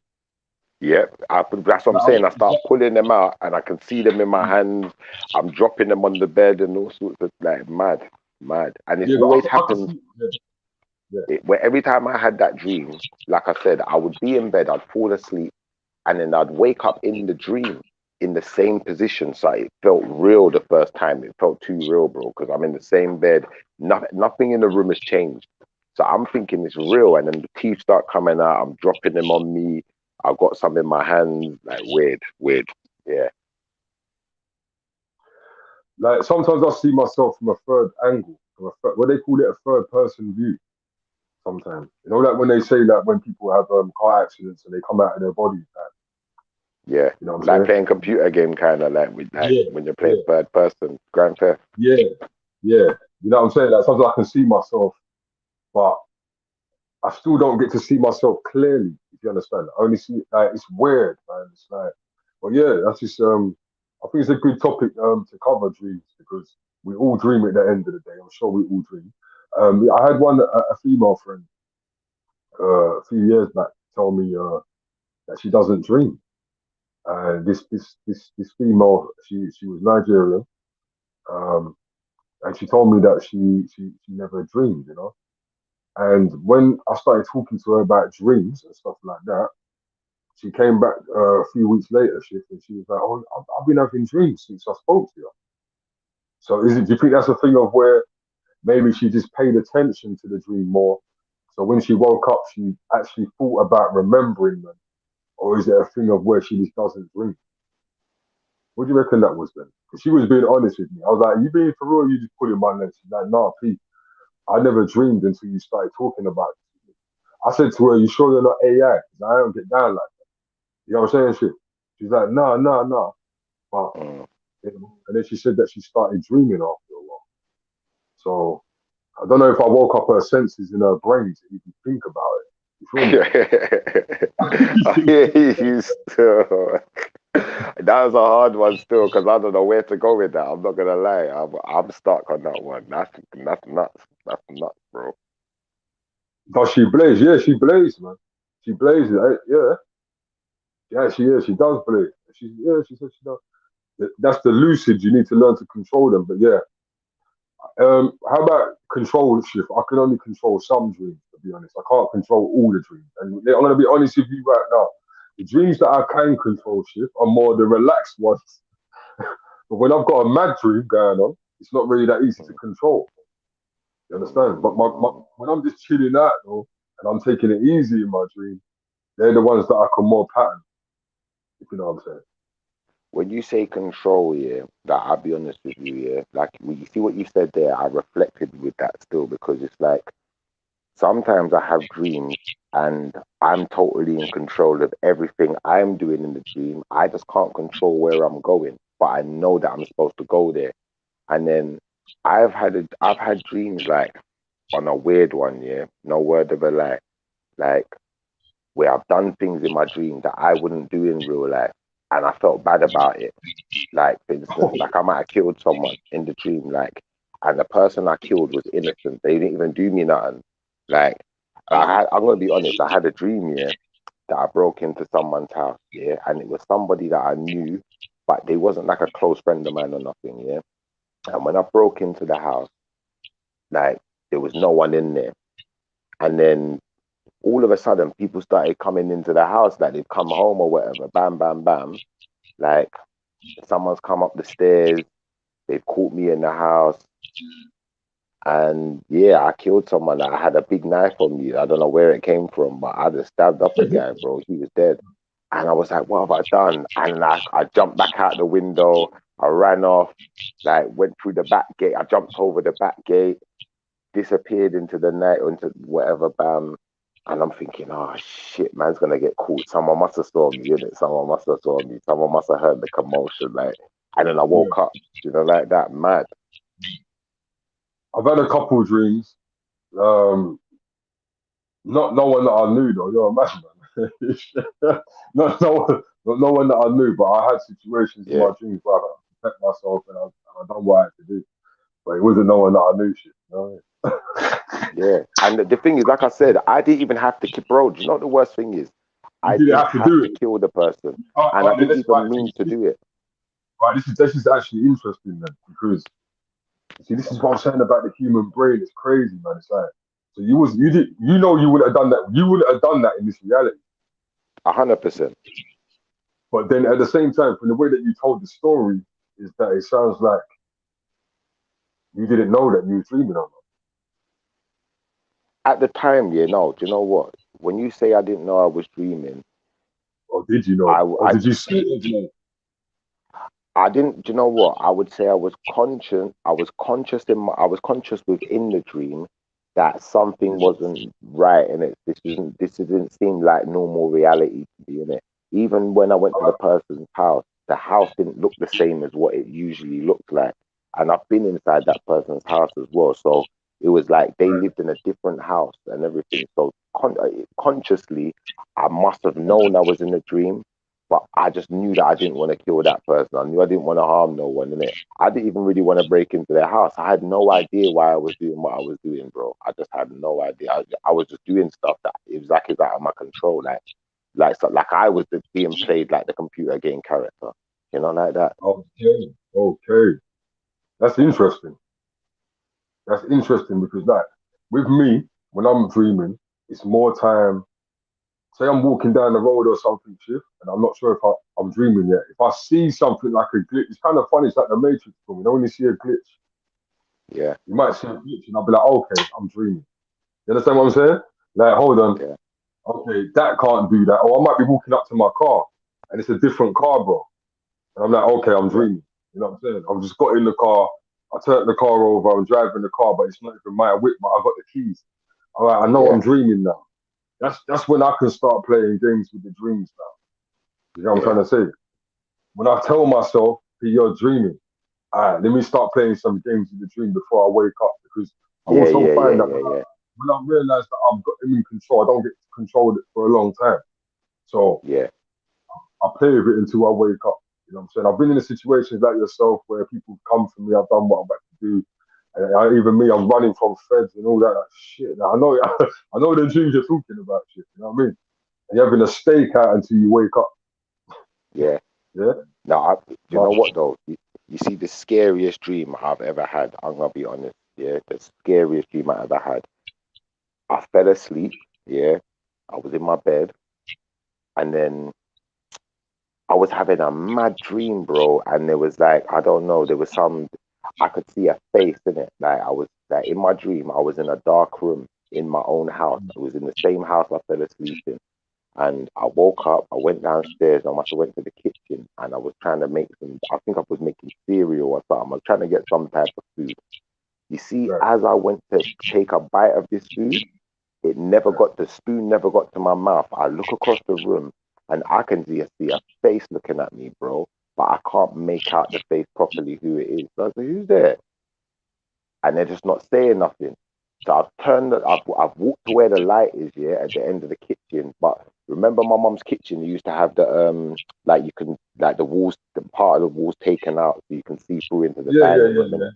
Yep, that's what I'm Like, saying. I start pulling them out, and I can see them in my hands. I'm dropping them on the bed, and all sorts of like mad, mad. And it's yeah, but always I can happened see. Yeah, where every time I had that dream, like I said, I would be in bed, I'd fall asleep, and then I'd wake up in the dream in the same position. So it felt real the first time. It felt too real, bro, because I'm in the same bed. Nothing in the room has changed. So I'm thinking it's real, and then the teeth start coming out. I'm dropping them on me. I've got some in my hands. Like weird. Yeah. Like sometimes I see myself from a third angle, what they call it, a third person view. Sometimes, you know, like when they say that when people have car accidents and they come out of their body, like, Yeah, you know what I'm like saying? playing computer game, kind of like with like Yeah, when you're playing yeah, third person, Grand Theft. yeah, yeah. You know what I'm saying? Like sometimes I can see myself, but I still don't get to see myself clearly. If you understand, I only see like it's weird, man. It's like, but yeah, that's just I think it's a good topic to cover dreams because we all dream at the end of the day. I'm sure we all dream. I had a female friend a few years back tell me that she doesn't dream. This female, she was Nigerian, um, and she told me that she never dreamed, you know. And when I started talking to her about dreams and stuff like that, she came back a few weeks later. She was like, "Oh, I've been having dreams since I spoke to you." So, do you think that's a thing of where maybe she just paid attention to the dream more? So when she woke up, she actually thought about remembering them, or is it a thing of where she just doesn't dream? What do you reckon that was then? Because she was being honest with me. I was like, "You being for real? You just pulling my leg?" She's like, "Nah, Pete, I never dreamed until you started talking about it." I said to her, "You sure you're not AI? Because I don't get down like that." You know what I'm saying? She's like, "No, no, no." But Mm. you know, and then she said that she started dreaming after a while. So I don't know if I woke up her senses in her brain to even think about it. You I feel hear me? you still. That was a hard one still because I don't know where to go with that. I'm not gonna lie. I'm stuck on that one. That's nuts. That's nuts, bro. But she blazed, yeah, she blazed, man. She blazed, yeah, yeah, she is. She does blaze. She said she does. That's the lucid. You need to learn to control them. But yeah, how about control shift? I can only control some dreams, to be honest. I can't control all the dreams. And I'm going to be honest with you right now. The dreams that I can control shift are more the relaxed ones. But when I've got a mad dream going on, it's not really that easy to control. You understand? But when I'm just chilling out though, and I'm taking it easy in my dream, they're the ones that I can more pattern. If you know what I'm saying. When you say control, yeah, that I'll be honest with you, yeah. Like you see what you said there, I reflected with that still because it's like sometimes I have dreams and I'm totally in control of everything I'm doing in the dream. I just can't control where I'm going, but I know that I'm supposed to go there. And then I've had dreams like on a weird one, yeah, no word of a lie, like where I've done things in my dream that I wouldn't do in real life, and I felt bad about it. Like for instance, like I might have killed someone in the dream, like, and the person I killed was innocent. They didn't even do me nothing. Like I'm gonna be honest. I had a dream, yeah, that I broke into someone's house, yeah, and it was somebody that I knew, but they wasn't like a close friend of mine or nothing, yeah. And when I broke into the house, like there was no one in there, and then all of a sudden people started coming into the house, like they'd come home or whatever. Bam, bam, bam. Like someone's come up the stairs. They've caught me in the house. And yeah, I killed someone. I had a big knife on me. I don't know where it came from, but I just stabbed up a guy, bro. He was dead. And I was like, what have I done? And I jumped back out the window. I ran off, like went through the back gate. I jumped over the back gate, disappeared into the night, into whatever, bam. And I'm thinking, oh shit, man's gonna get caught. Someone must have saw me in it. Someone must have saw me. Someone must have heard the commotion. Like, and then I Yeah. woke up, like that, mad. I've had a couple of dreams. Um, Not no one that I knew though. You're a madman. No one that I knew, but I had situations in Yeah. my dreams where I had to protect myself and I done what I had to do. But it wasn't no one that I knew shit. You know what I mean? Yeah, and the thing is, like I said, I didn't even have to kill, bro. Do you know what the worst thing is? You I didn't didn't have to have do to it. kill the person, All and I right, then didn't let's right. even mean to do it. Right, this is actually interesting then because see this is what I'm saying about the human brain. It's crazy, man. It's like so you wouldn't have done that. You wouldn't have done that in this reality. 100%. But then at the same time, from the way that you told the story, is that it sounds like you didn't know that you were dreaming or not. At the time, yeah, no, do you know what? When you say I didn't know I was dreaming, Or did you know? I, Or I, did you see it as well? I didn't, do you know what? I would say I was conscious. I was conscious within the dream that something wasn't right in it. This didn't seem like normal reality to be in it. Even when I went to the person's house, the house didn't look the same as what it usually looked like. And I've been inside that person's house as well. So it was like they Right. lived in a different house and everything. So consciously, I must have known I was in a dream, but I just knew that I didn't want to kill that person. I knew I didn't want to harm no one, innit? I didn't even really want to break into their house. I had no idea why I was doing what I was doing, bro. I just had no idea. I was just doing stuff that it was like it's out of my control, like I was being played like the computer game character, like that. Okay. Okay. That's interesting. That's interesting because, like, with me, when I'm dreaming, it's more time. Say I'm walking down the road or something, Chief, and I'm not sure if I'm dreaming yet. If I see something like a glitch, it's kind of funny. It's like the Matrix film. You know, when you see a glitch, Yeah, you might see a glitch, and I'll be like, okay, I'm dreaming. You understand what I'm saying? Like, hold on, yeah, okay, that can't do that. Or I might be walking up to my car, and it's a different car, bro. And I'm like, okay, I'm yeah, dreaming. You know what I'm saying? I've just got in the car. I turned the car over. I'm driving the car, but it's not even my whip. But I got the keys. All right, I know yeah, I'm dreaming now. That's when I can start playing games with the dreams now. You know what I'm yeah, trying to say? When I tell myself, hey, you're dreaming, all right, let me start playing some games with the dream before I wake up. Because I yeah, also yeah, find yeah, that yeah, yeah, when I realize that I've got them in control, I don't get to control it for a long time. So yeah, I play with it until I wake up. You know what I'm saying? I've been in situations like yourself where people come for me, I've done what I'm about to do. And even me, I'm running from feds and all that like, shit. Now, I know I know the dreams you're talking about, shit. You know what I mean? And you're having a stake out until you wake up. yeah. Yeah? Now, do you But know what though? You see, the scariest dream I've ever had. I'm gonna be honest. Yeah, the scariest dream I ever had. I fell asleep. Yeah, I was in my bed, and then I was having a mad dream, bro. And there was like, I don't know, there was some. I could see a face in it. Like I was like in my dream, I was in a dark room in my own house. I was in the same house I fell asleep in. And I woke up, I went downstairs, I must have went to the kitchen and I was trying to make some, I think I was making cereal or something. I was trying to get some type of food. You see, right, as I went to take a bite of this food, right. the spoon never got to my mouth. I look across the room and I can see a face looking at me, bro, but I can't make out the face properly who it is. So I was like, who's there? And they're just not saying nothing. So I've walked to where the light is, yeah, at the end of the kitchen. But remember my mum's kitchen, you used to have the like you can like the walls, the part of the walls taken out so you can see through into the Yeah, yeah, dining yeah, room, yeah. innit?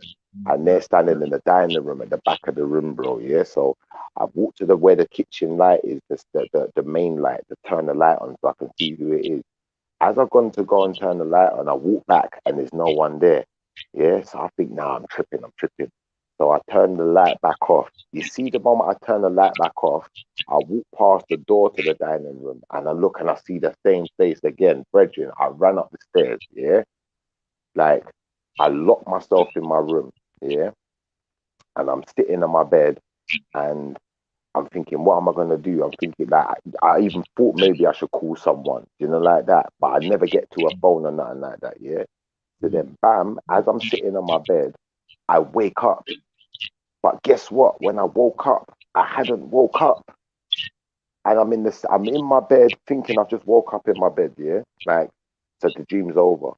And Yeah, they're standing in the dining room at the back of the room, bro. Yeah. So I've walked to the where the kitchen light is, the main light, to turn the light on so I can see who it is. As I've gone to go and turn the light on, I walk back and there's no one there. Yeah, so I think, nah, I'm tripping. So I turn the light back off. You see, the moment I turn the light back off, I walk past the door to the dining room and I look and I see the same face again. Brethren, I ran up the stairs, yeah? Like, I locked myself in my room, yeah? And I'm sitting on my bed and I'm thinking, what am I gonna do? I'm thinking like I even thought maybe I should call someone, like that. But I never get to a phone or nothing like that, yeah. So yeah. then bam, as I'm sitting on my bed, I wake up. But guess what? When I woke up, I hadn't woke up. And I'm in my bed thinking I've just woke up in my bed, yeah? Like, so the dream's over.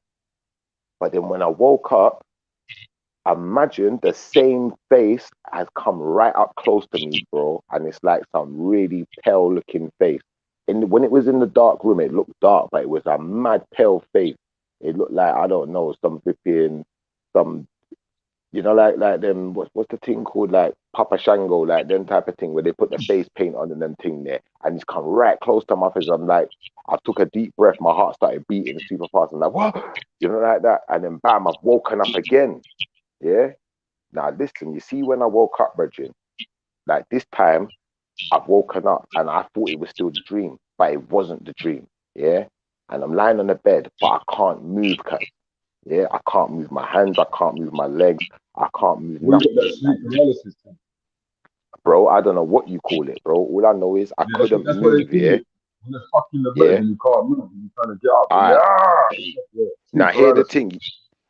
But then when I woke up, imagine the same face has come right up close to me, bro. And it's like some really pale looking face. And when it was in the dark room, it looked dark, but it was a mad pale face. It looked like, I don't know, some flipping, some, like them, what's the thing called? Like Papa Shango, like them type of thing where they put the face paint on and them thing there. And it's come right close to my face. I'm like, I took a deep breath, my heart started beating super fast. I'm like, what? Like that. And then bam, I've woken up again. Yeah. Now listen, you see when I woke up, Bridget, like this time I've woken up and I thought it was still the dream, but it wasn't the dream. Yeah. and I'm lying on the bed, but I can't move, cuz. Yeah, I can't move my hands, I can't move my legs, I can't move Well, you got that nothing. sleep paralysis thing. Bro, I don't know what you call it, bro. All I know is I Yeah, couldn't that's what they move, call yeah? it. When they're stuck in the bed Yeah. and you can't move, and you're trying to get up, and Alright. yeah, sleep Now hear the paralysis. thing.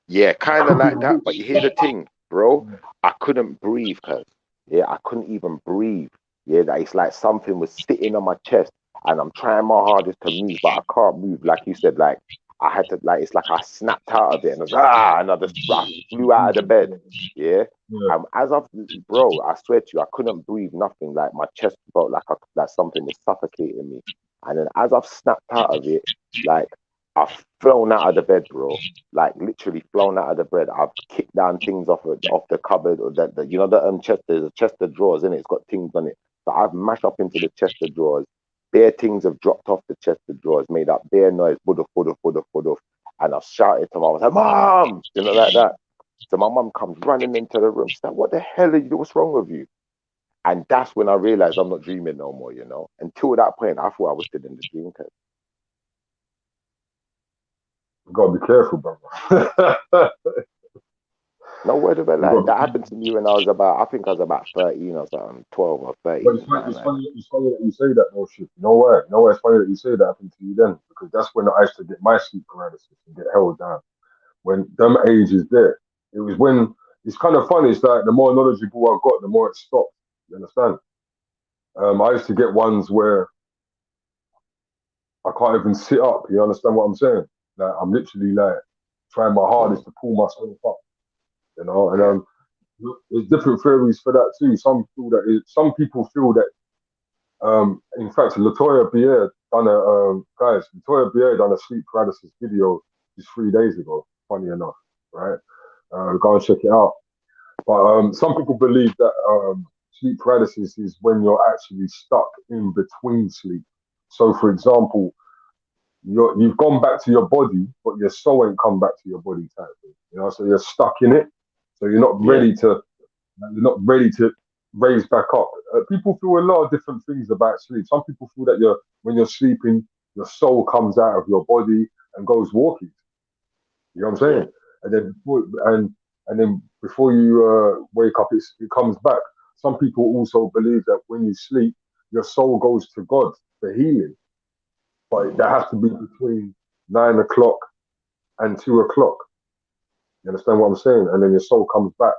Yeah, kind of like that, but you hear the thing, bro. I couldn't breathe, cuz. Yeah, I couldn't even breathe. Yeah, that it's like something was sitting on my chest, and I'm trying my hardest to move, but I can't move. Like you said, like I had to, like it's like I snapped out of it, and I was and I flew out of the bed. Yeah, Yeah, as I've, bro, I swear to you, I couldn't breathe nothing. Like my chest felt like like something was suffocating me, and then as I've snapped out of it, like I've flown out of the bed, bro, like literally flown out of the bed. I've kicked down things off the cupboard, or the you know the chest. There's a chest of drawers in it. It's got things on it. So I've mashed up into the chest of drawers. Bare things have dropped off the chest of drawers, made up bare noise, buduf, buduf, buduf, buduf. And I've shouted to my mom, I was like, "Mom!" You know, like that. So my mum comes running into the room. She's like, "What the hell are you? What's wrong with you?" And that's when I realized I'm not dreaming no more. You know. Until that point, I thought I was still in the dream. you gotta be careful, brother. No word of a you lie. got. That happened to me when I was about, I think I was about 13 or something, 12 or But 13, something it's like that. funny, it's funny that you say that, though, shit. You know why? You know why it's funny that you say that happened to you then? Because that's when I used to get my sleep paralysis and get held down. When them ages there, it was when it's kind of funny. It's like the more knowledgeable I got, the more it stopped. You understand? I used to get ones where I can't even sit up. You understand what I'm saying? Like I'm literally like trying my hardest Mm, to pull myself up. You know, and yeah, there's different theories for that too. Some people feel that. In fact, Latoya Bier done a guys. Latoya Bier done a sleep paralysis video just 3 days ago. Funny enough, right? Go and check it out. But some people believe that sleep paralysis is when you're actually stuck in between sleep. So, for example, you've gone back to your body, but your soul ain't come back to your body type thing. You know, so you're stuck in it. So yeah, you're not ready to raise back up. People feel a lot of different things about sleep. Some people feel that when you're sleeping, your soul comes out of your body and goes walking. You know what I'm yeah, saying? And then before you wake up, it comes back. Some people also believe that when you sleep, your soul goes to God for healing, but that mm, has to be between 9 o'clock and 2 o'clock. You understand what I'm saying? And then your soul comes back.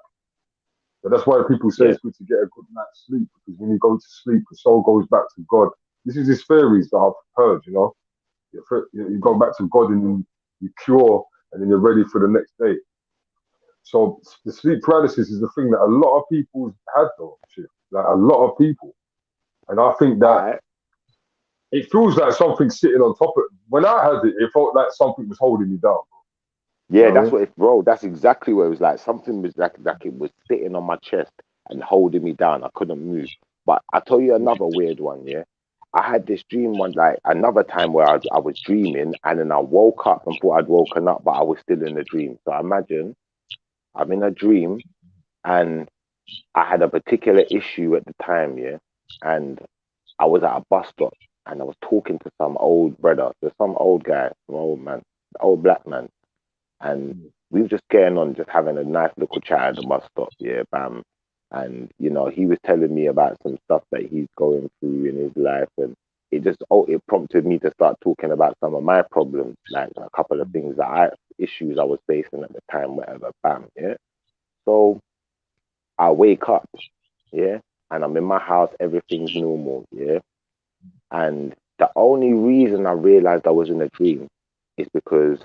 So that's why people say yeah, it's good to get a good night's sleep because when you go to sleep, the soul goes back to God. This is his theories that I've heard. You know, you go back to God and you cure, and then you're ready for the next day. So the sleep paralysis is the thing that a lot of people had though, shit. Like a lot of people. And I think that all right. it feels like something's sitting on top of it. When I had it, it felt like something was holding me down. You Yeah, know what I that's mean? what it, bro. That's exactly what it was like. Something was like it was sitting on my chest and holding me down. I couldn't move. But I tell you another weird one. Yeah, I had this dream one like another time where I was dreaming and then I woke up and thought I'd woken up, but I was still in the dream. So imagine I'm in a dream and I had a particular issue at the time. Yeah, and I was at a bus stop and I was talking to some old brother, to some old guy, some old man, old black man, and we were just getting on, just having a nice little chat at the bus stop, yeah, bam. And you know, he was telling me about some stuff that he's going through in his life, and it prompted me to start talking about some of my problems, like a couple of things that issues I was facing at the time, whatever, bam, yeah. So I wake up, yeah, and I'm in my house, everything's normal, yeah. And the only reason I realized I was in a dream is because,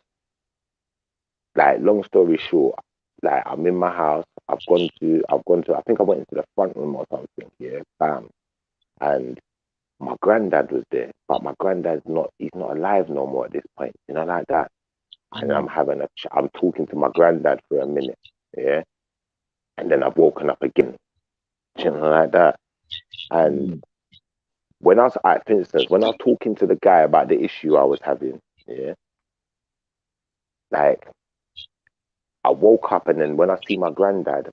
like, long story short, like I'm in my house. I think I went into the front room or something. Yeah, bam. And my granddad was there, but my granddad's not. He's not alive no more at this point. You know, like that. And Mm, I'm talking to my granddad for a minute. Yeah, and then I've woken up again. You know, like that. And mm, for instance, when I was talking to the guy about the issue I was having, yeah, like I woke up and then when I see my granddad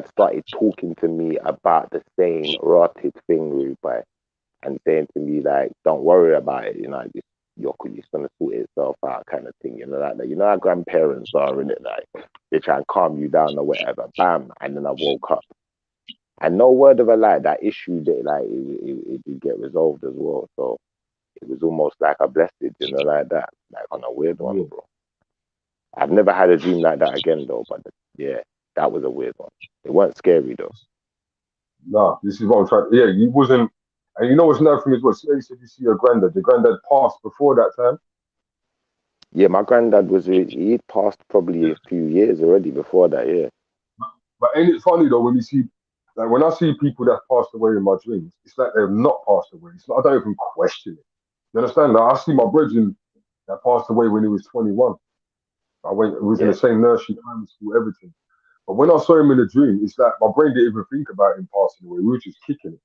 started talking to me about the same rotted thing, Rubai, and saying to me like, "Don't worry about it, you know." it's gonna sort itself out, kind of thing. You know, like that. You know how grandparents are in it, like they try and calm you down or whatever. Bam, and then I woke up. And no word of a lie, that issue that like it did get resolved as well. So it was almost like a blessing, you know, like that, like on a weird one, Yeah. bro. I've never had a dream like that again though, but yeah, that was a weird one. It weren't scary though. Nah, this is what I'm trying. Yeah, you wasn't. And you know what's another thing as well? Say you said you see your granddad. Your granddad passed before that time. Yeah, my granddad he'd passed probably a few years already before that. Yeah, But ain't it funny though when you see, like when I see people that passed away in my dreams, it's like they've not passed away. It's like I don't even question it. You understand? Like I see my brethren that passed away when he was 21. It was in the yeah, same nursery, primary school, everything. But when I saw him in a dream, it's like my brain didn't even think about him passing away. We were just kicking it.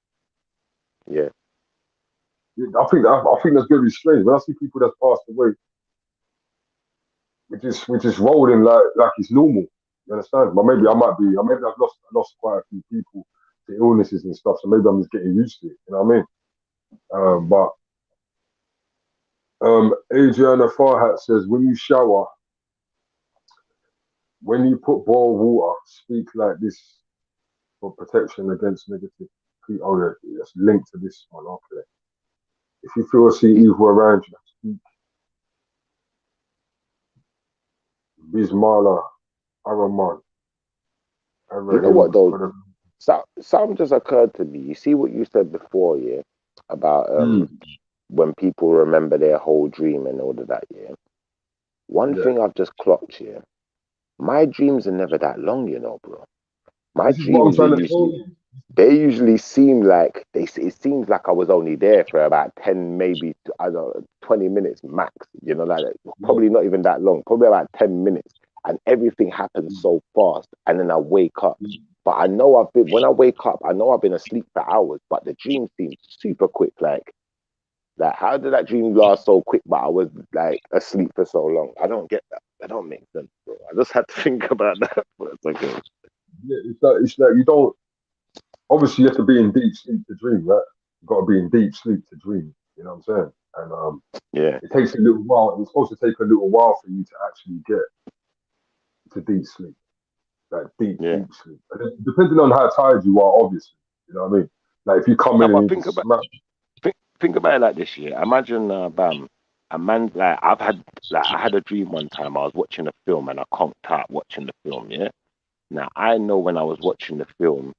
yeah. I think that's very strange. When I see people that's passed away, we just rolling like it's normal. You understand? But maybe I lost quite a few people to illnesses and stuff. So maybe I'm just getting used to it. You know what I mean? But Adriana Farhat says when you shower, when you put boiled water, speak like this for protection against negative. Oh yeah, it's linked to this one. Okay. If you feel or see evil around you, speak Bismillah, Araman, You know what Arahim, though? for the. Something just occurred to me. You see what you said before, yeah, about Mm, when people remember their whole dream and all of that, yeah. One yeah. thing I've just clocked here, my dreams are never that long, you know, bro. My This is what I'm dreams are trying to tell usually you. they usually seem like it seems like I was only there for about 10, maybe I don't know, 20 minutes max, you know, like Yeah. probably not even that long, probably about 10 minutes. And everything happens Mm, so fast. And then I wake up. mm, But I know when I wake up, I know I've been asleep for hours, but the dream seems super quick. Like how did that dream last so quick, but I was like asleep for so long? I don't get that. That don't make sense, bro. I just had to think about that for a second. yeah, it's like you don't. Obviously, you have to be in deep sleep to dream, right? You got to be in deep sleep to dream. You know what I'm saying? And Yeah, it takes a little while. It's supposed to take a little while for you to actually get to deep sleep, like deep, yeah. deep sleep. And depending on how tired you are, obviously, you know what I mean. Like if you come No, in and but you just smash. think about it like this year. Imagine, bam, a man like I had a dream one time. I was watching a film and I conked out watching the film. Yeah. Now I know when I was watching the film,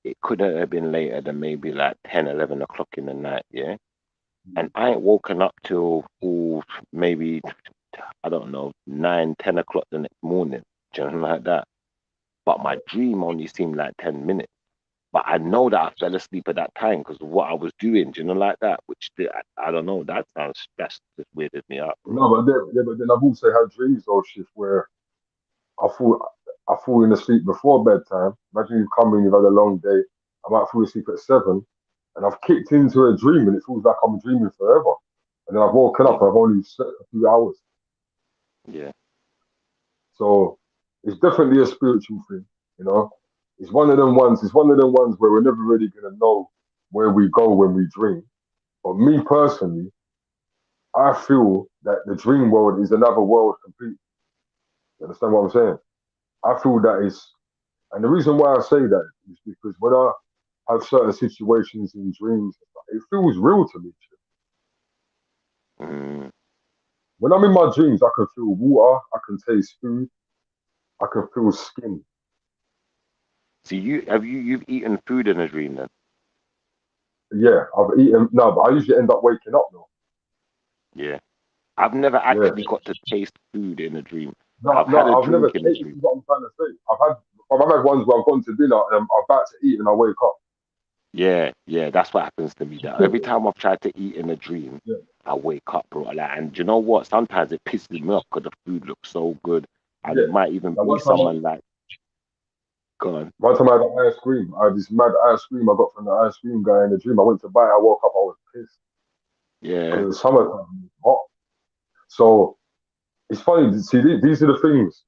it couldn't have been later than maybe like 10, 11 o'clock in the night. Yeah. And I ain't woken up till maybe I don't know 9, 10 o'clock the next morning. Do you know like that? But my dream only seemed like 10 minutes. But I know that I fell asleep at that time because of what I was doing, do you know, like that. I don't know. That's just weirded me out, bro. No, but then I've also had dreams though, shift where I fall I fallen asleep before bedtime. Imagine you've come in, you've had a long day. I might fall asleep at 7, and I've kicked into a dream, and it feels like I'm dreaming forever. And then I've woken Yeah, up, and I've only slept a few hours. yeah, So it's definitely a spiritual thing, you know. It's one of them ones. It's one of them ones where we're never really gonna know where we go when we dream. But me personally, I feel that the dream world is another world completely. You understand what I'm saying? I feel that is, and the reason why I say that is because when I have certain situations in dreams, it feels real to me. mm. When I'm in my dreams, I can feel water, I can taste food, I can feel skin. So you've eaten food in a dream then? Yeah, I've eaten. No, but I usually end up waking up though. Yeah. I've never Yeah. actually got to taste food in a dream. No, I've no, had a I've never. drink in a This dream. is what I'm trying to say. I've had ones where I've gone to dinner and I'm about to eat and I wake up. Yeah, yeah, that's what happens to me. That every time I've tried to eat in a dream, Yeah, I wake up, bro. Like, and you know what? Sometimes it pisses me off because the food looks so good, and yeah. it might even Like be someone like, gone. one time I had ice cream. I had this mad ice cream I got from the ice cream guy in the dream. I went to buy it. I woke up. I was pissed because Yeah, it was summertime. It was hot. So it's funny. See, these are the things.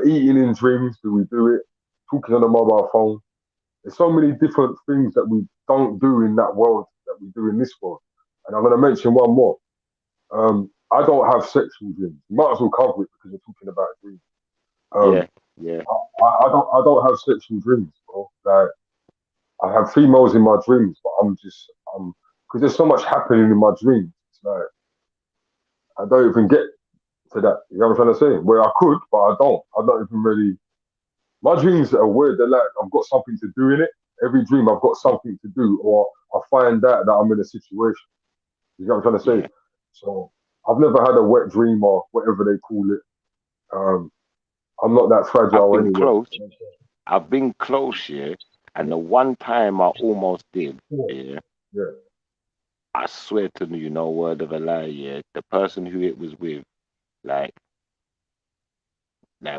Eating in dreams. Do we do it? Talking on a mobile phone. There's so many different things that we don't do in that world that we do in this world. And I'm going to mention one more. I don't have sexual dreams. You might as well cover it because you're talking about dreams. Yeah, Um, yeah, I don't have sexual dreams, bro. Like I have females in my dreams, but I'm because there's so much happening in my dreams. It's like I don't even get to that. You know what I'm trying to say? Where I could, but I don't. I don't even really. My dreams are weird. They're like I've got something to do in it. Every dream I've got something to do, or I find out that I'm in a situation. You know what I'm trying to yeah. say? So I've never had a wet dream or whatever they call it. Um, I'm not that I've fragile been anyway. close. I've been close, yeah. And the one time I almost did, Yeah, yeah. yeah. I swear to you, no word of a lie, yeah. The person who it was with, like,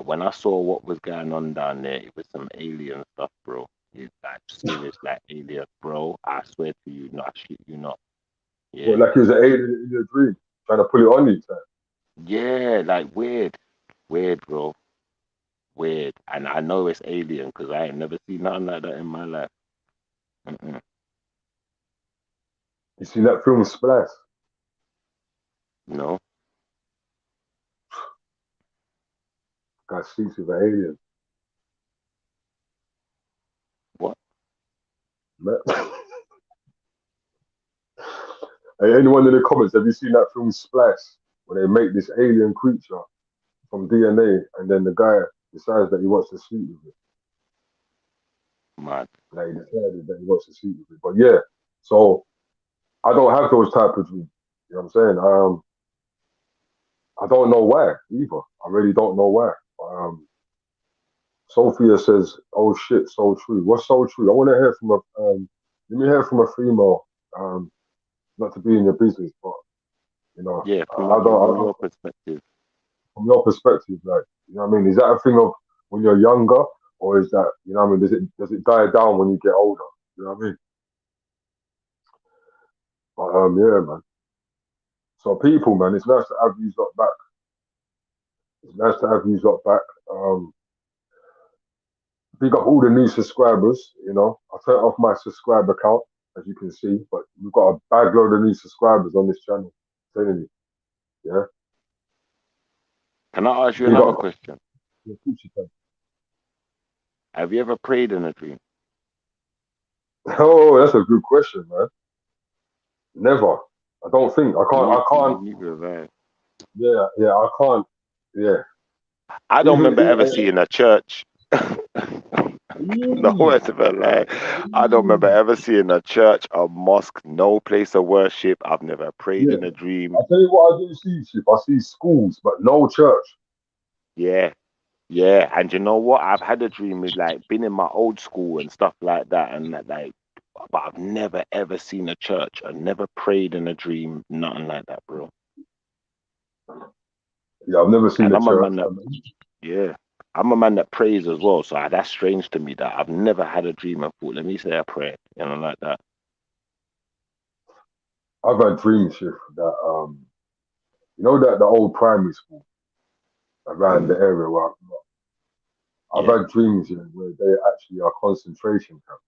when I saw what was going on down there, it was some alien stuff, bro. It's like serious, like alien, bro. I swear to you, not shit, you not. Well, Yeah, like it was an alien in your dream, trying to pull it on you. Type. yeah, like weird, weird, bro, weird. And I know it's alien because I ain't never seen nothing like that in my life. Mm-mm. You seen that film Splash? No, Guy sleeps with an alien. what? Man. Hey, anyone in the comments, have you seen that film Splash? Where they make this alien creature from DNA, and then the guy decides that he wants to sleep with it. Man, Like he decided that he wants to sleep with it. But yeah, so I don't have those type of dreams. You know what I'm saying? I don't know why either. I really don't know why. Sophia says, "Oh shit, so true." What's so true? I want to hear from a let me hear from a female. Not to be in your business, but you know, yeah, I don't. from your perspective. From your perspective, like you know what I mean? Is that a thing of when you're younger, or is that you know what I mean? Does it die down when you get older? You know what I mean? But yeah, man. So people, man, it's nice to have you lot back. It's nice to have you lot back. Big up all the new subscribers. You know, I turned off my subscriber count, as you can see, but we've got a bag load of new subscribers on this channel. I'm telling you, yeah. Can I ask you Big another up. question? Yeah, of course you can. Have you ever prayed in a dream? Oh, that's a good question, man. Never. I don't think. I can't. I Me can't. neither have I. Yeah, yeah. I can't. Yeah. I don't Even. remember ever seeing a church. No Mm, words of a lie. I don't remember mm. ever seeing a church, a mosque, no place of worship. I've never prayed Yeah. in a dream. I tell you what, I do see, Chip. I see schools, but no church. Yeah, yeah. And you know what? I've had a dream with like been in my old school and stuff like that, and that like, but I've never ever seen a church. I never prayed in a dream, nothing like that, bro. Yeah, I've never seen And a I'm a church. man that, yeah, I'm a man that prays as well. So that's strange to me that I've never had a dream and thought, let me say a prayer, like that. I've had dreams, Chip, that you know that the old primary school around the Mm, area where I grew up. I've yeah, had dreams where they actually are concentration camps,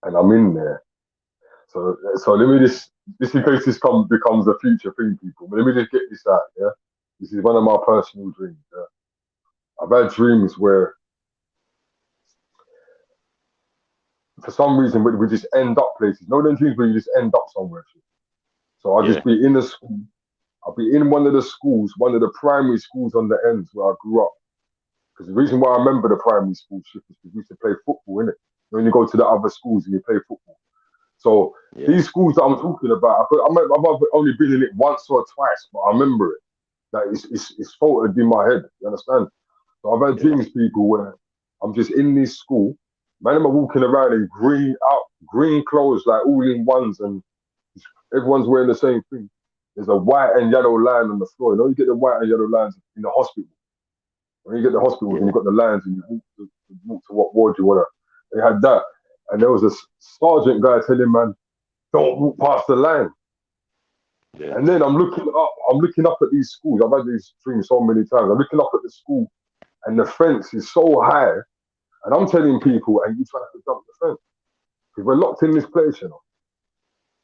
and I'm in there. So let me just in case becomes a future thing, people. But let me just get this out. Yeah, this is one of my personal dreams. Yeah? I've had dreams where, for some reason, we just end up places. No, them dreams where you just end up somewhere. So I'll yeah, just be in the school. I'll be in one of the schools, one of the primary schools on the ends where I grew up. Because the reason why I remember the primary school shit is because we used to play football, innit? When you go to the other schools and you play football. So yeah, these schools that I'm talking about, I've only been in it once or twice, but I remember it. Like it's photoed in my head. You understand? So I've had yeah, dreams, people, where I'm just in this school. Man, I'm walking around in green clothes, like all in ones, and everyone's wearing the same thing. There's a white and yellow line on the floor. You know, you get the white and yellow lines in the hospital. When you get the hospitals and yeah, you've got the lines and you walk to what ward you want to. They had that. And there was a sergeant guy telling man, don't walk past the line. yeah, And then I'm looking up at these schools. I've had these dreams so many times. I'm looking up at the school and the fence is so high. And I'm telling yeah, people, and you try to jump the fence. Because we're locked in this place, you know.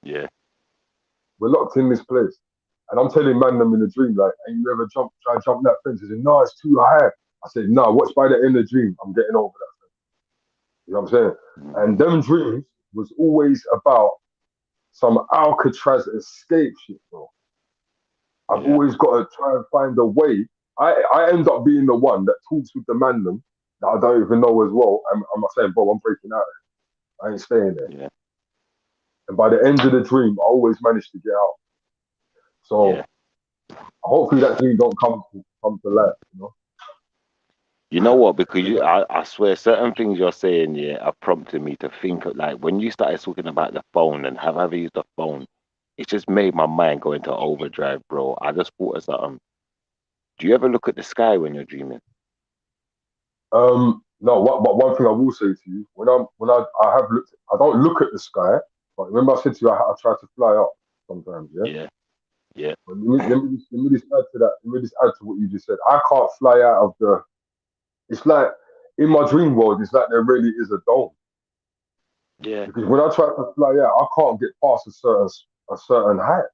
yeah. We're locked in this place. And I'm telling man them in the dream, like, ain't you ever try and jump that fence? He said, no, it's too high. I said, no, watch by the end of the dream. I'm getting over that fence. You know what I'm saying? And them dreams was always about some Alcatraz escape shit, bro. I've Yeah. always got to try and find a way. I end up being the one that talks with the man them that I don't even know as well. I'm not saying, bro, I'm breaking out. I ain't staying there. Yeah. And by the end of the dream, I always manage to get out. Yeah. So hopefully that dream don't come to life, you know? You know what? Because I swear, certain things you're saying, yeah, are prompting me to think of, like, when you started talking about the phone and have I ever used the phone, it just made my mind go into overdrive, bro. I just thought of something. Do you ever look at the sky when you're dreaming? No, but one thing I will say to you, I have looked, I don't look at the sky, but remember I said to you, I try to fly up sometimes, yeah? Yeah. Yeah. But let me just add to that. Let me just add to what you just said. I can't fly out of the. It's like in my dream world. It's like there really is a dome. Yeah. Because when I try to fly out, I can't get past a certain height,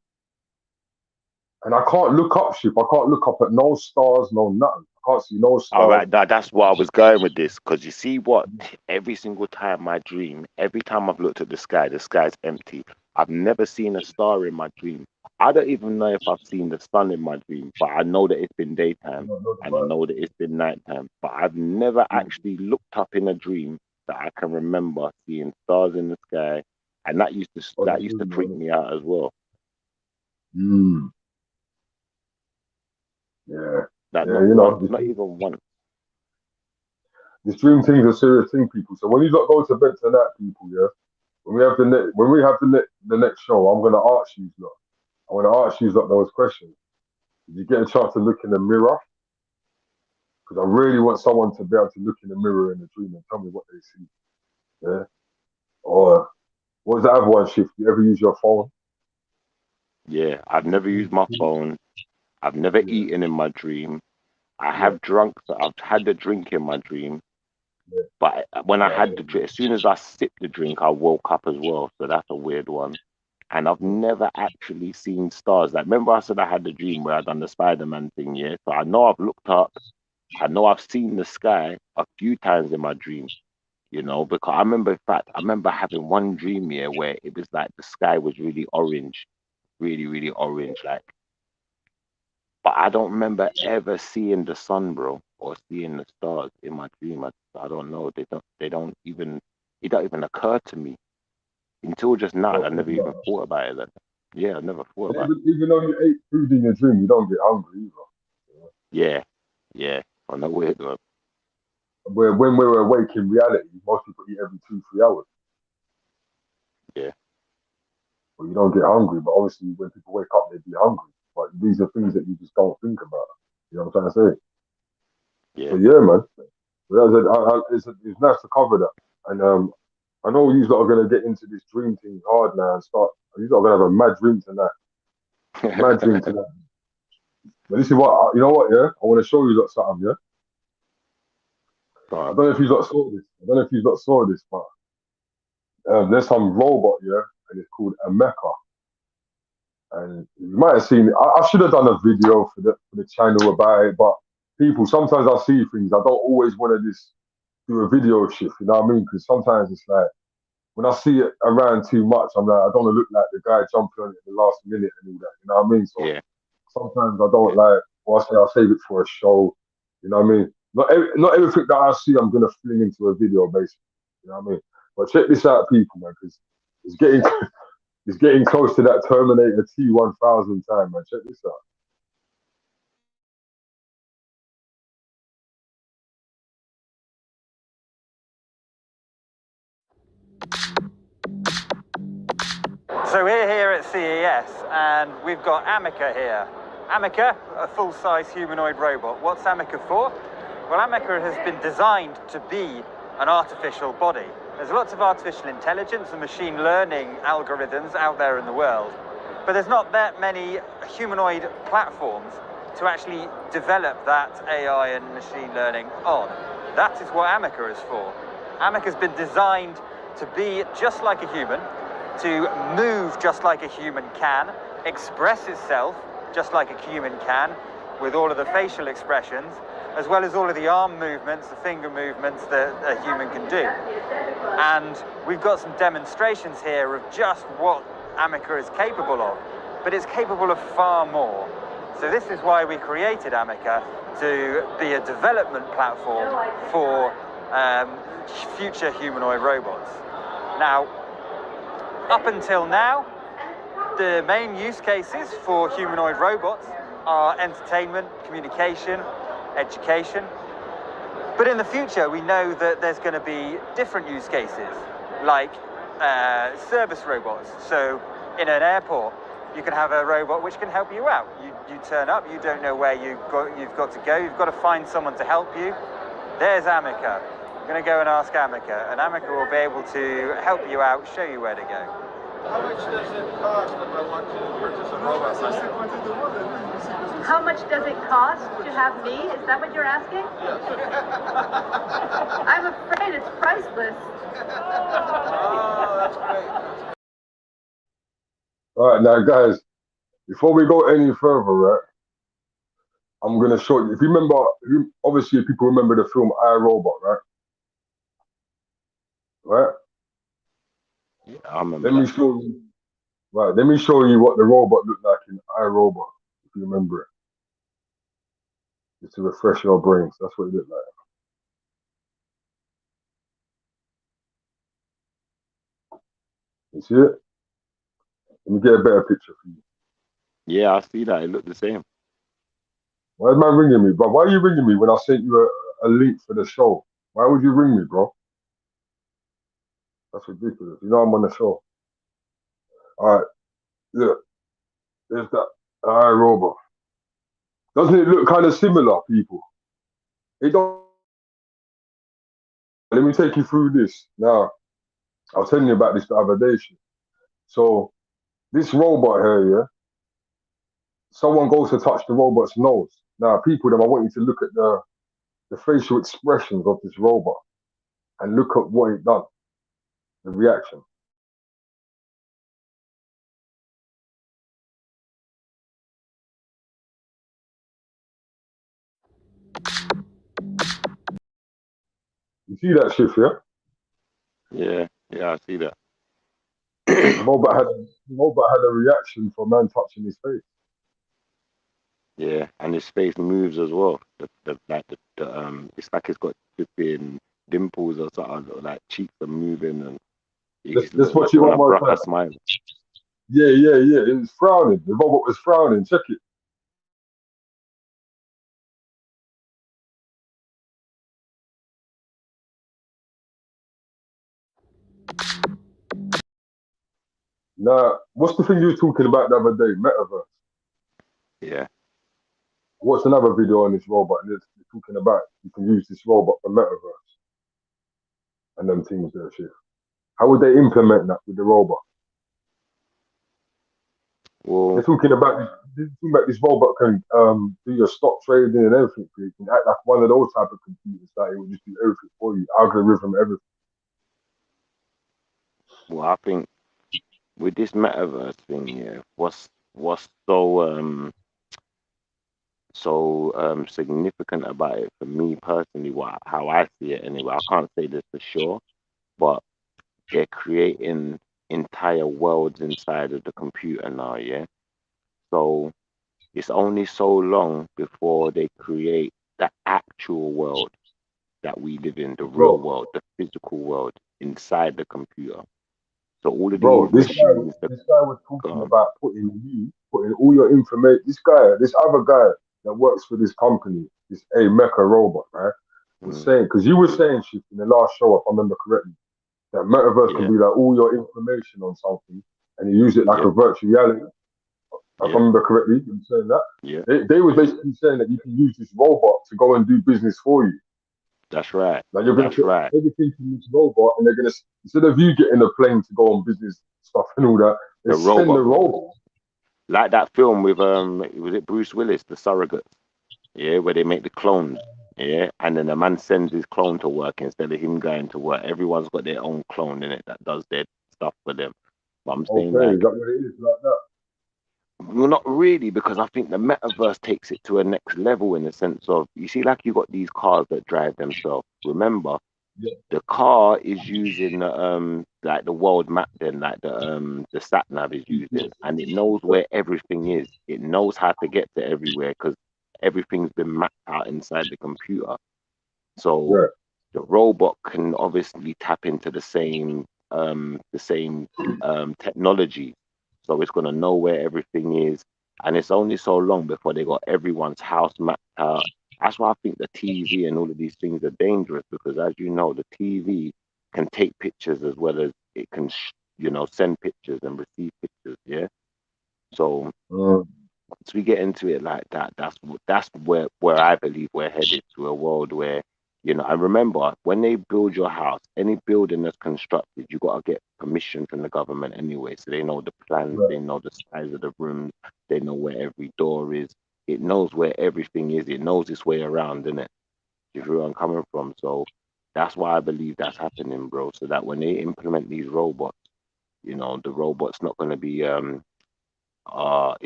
and I can't look up ship. I can't look up at no stars, no nothing. I can't see no All stars. right, now that's where I was going with this. Because you see what? Every single time I dream, every time I've looked at the sky's empty. I've never seen a star in my dream. I don't even know if I've seen the sun in my dream, but I know that it's been You daytime know the and I word. know that it's been nighttime. But I've never Mm. actually looked up in a dream that I can remember seeing stars in the sky, and Oh, that that's used to really freak nice. me out as well. Mm. Yeah, Like yeah. not You know, once, not even once. this dream thing's a serious thing, people. So when you lot go to bed tonight, people, yeah. When we have the next show, I'm gonna ask you lot. I want to ask you lot those questions. Did you get a chance to look in the mirror? Because I really want someone to be able to look in the mirror in the dream and tell me what they see. Yeah. Or what was the other one? Shift. You ever use your phone? Yeah, I've never used my phone. I've never Yeah. eaten in my dream. I Yeah. have drunk. I've had the drink in my dream, Yeah. but when I Right. had the drink, as soon as I sipped the drink, I woke up as well. So that's a weird one. And I've Yeah. never actually seen stars. Like, remember I said I had the dream where I done the Spider-Man thing, yeah? So I know I've looked up. I know I've seen the sky a few times in my dream, because I remember, in fact, I remember having one dream here where it was like the sky was really orange, really, really orange, like. But I don't remember ever seeing the sun, bro, or seeing the stars in my dream. I don't know. It don't even occur to me until just now. Don't I think never about even that. thought about it. Yeah, I never thought And about it. even though you ate food in your dream, you don't get hungry either. You know? Yeah, yeah. I know weird one. Where when we're awake in reality, most people eat every 2, 3 hours, Yeah, but you don't get hungry. But obviously, when people wake up, they be hungry. But these are things that you just don't think about. You know what I'm trying to say? So yeah. yeah, man. It's nice to cover that. And I know you lot are gonna get into this dream thing hard now and start. You lot are gonna have a mad dream tonight. A mad dream tonight. But this is what you know. What? Yeah, I want to show you lot something. Yeah, I Right. don't know if you lot saw this. I don't know if you lot saw this, but there's some robot. Yeah, and it's called Ameca. And you might have seen it. I should have done a video for the channel about it, but people sometimes I see things I don't always want to just do a video shift. You know what I mean? Because sometimes it's like when I see it around too much, I'm like, I don't want to look like the guy jumping on it in the last minute and all that. You know what I mean? So Yeah, sometimes I don't yeah, like, or I say I'll save it for a show. You know what I mean? Not everything that I see, I'm gonna fling into a video, basically. You know what I mean? But check this out, people, man, because it's getting it's getting close to that Terminator T1000 time, man. Check this out. So we're here at CES and we've got Ameca here. Ameca, a full-size humanoid robot. What's Ameca for? Well, Ameca has been designed to be an artificial body. There's lots of artificial intelligence and machine learning algorithms out there in the world, but there's not that many humanoid platforms to actually develop that AI and machine learning on. That is what Ameca is for. Ameca has been designed to be just like a human, to move just like a human can, express itself just like a human can, with all of the facial expressions, as well as all of the arm movements, the finger movements that a human can do. And we've got some demonstrations here of just what Ameca is capable of, but it's capable of far more. So this is why we created Ameca, to be a development platform for future humanoid robots. Now, up until now, the main use cases for humanoid robots are entertainment, communication, education. But in the future, we know that there's going to be different use cases, like service robots. So in an airport, you can have a robot which can help you out. You turn up, you don't know where you've got to go, you've got to find someone to help you. There's Ameca. I'm going to go and ask Ameca, and Ameca will be able to help you out, show you where to go. How much does it cost if I want to purchase a robot? How much does it cost to have me? Is that what you're asking? Yes. I'm afraid it's priceless. Oh, that's great. All right, now guys, before we go any further, right, I'm gonna show you. If you remember, obviously people remember the film I, Robot, right? Right? Yeah, I remember Let me that. show you. Right, let me show you what the robot looked like in I, Robot, if you remember it. Just to refresh your brains. That's what it looked like. You see it? Let me get a better picture for you. Yeah, I see that. It looked the same. Why is man ringing me, bro? Why are you ringing me when I sent you a link for the show? Why would you ring me, bro? That's ridiculous. You know I'm on the show. All right, look, there's that I, Robot. Doesn't it look kind of similar, people? It don't. Let me take you through this. Now, I was telling you about this the other day. So, this robot here, yeah, someone goes to touch the robot's nose. Now, people, I want you to look at the facial expressions of this robot and look at what it done, the reaction. You see that shift, yeah? Yeah, I see that. The robot had a reaction for man touching his face. Yeah, and his face moves as well. It's like it's got flipping dimples or something, or like cheeks are moving, and Let's watch it one more time. Smile. Yeah. It was frowning. The robot was frowning. Check it. Now, what's the thing you were talking about the other day? Metaverse. Yeah. What's another video on this robot? And it's talking about you can use this robot for metaverse and them things there, shit. How would they implement that with the robot? Well, They're talking about this robot can do your stock trading and everything. It can act like one of those type of computers that it will just do everything for you, algorithm, everything. well, I think with this metaverse thing, yeah, what's so significant about it for me personally, how I see it anyway. I can't say this for sure, but they're creating entire worlds inside of the computer now, yeah. So it's only so long before they create the actual world that we live in, the real world, the physical world inside the computer. So all of these machines. This guy was talking about putting all your information. This other guy that works for this company, this Ameca robot, right, was saying, because you were saying shit in the last show, if I remember correctly, that metaverse can be like all your information on something, and you use it like a virtual reality. If I remember correctly, you were saying that. Yeah. They were basically saying that you can use this robot to go and do business for you. That's right. Like you're going to put everything in this robot, and they're going to, instead of you getting a plane to go on business stuff and all that, they send the robot. Like that film with was it Bruce Willis, The Surrogate? Yeah, where they make the clones. Yeah, and then the man sends his clone to work instead of him going to work. Everyone's got their own clone in it that does their stuff for them. But I'm saying, is that what it is, like that? Well, not really, because I think the metaverse takes it to a next level in the sense of, you see, like you got these cars that drive themselves. Remember, Yeah. the car is using like the world map, then like the sat nav is using, and it knows where everything is. It knows how to get to everywhere because everything's been mapped out inside the computer. So Yeah. the robot can obviously tap into the same technology. So it's gonna know where everything is, and it's only so long before they got everyone's house mapped out. That's why I think the TV and all of these things are dangerous because, as you know, the TV can take pictures as well as it can, send pictures and receive pictures. Yeah. So Mm. once we get into it like that, that's where I believe we're headed to a world where, and remember, when they build your house, any building that's constructed, you got to get permission from the government anyway. So they know the plans, Right. they know the size of the rooms, they know where every door is, it knows where everything is, it knows its way around, innit? You feel where I'm coming from? So that's why I believe that's happening, bro. So that when they implement these robots, the robot's not going to be it's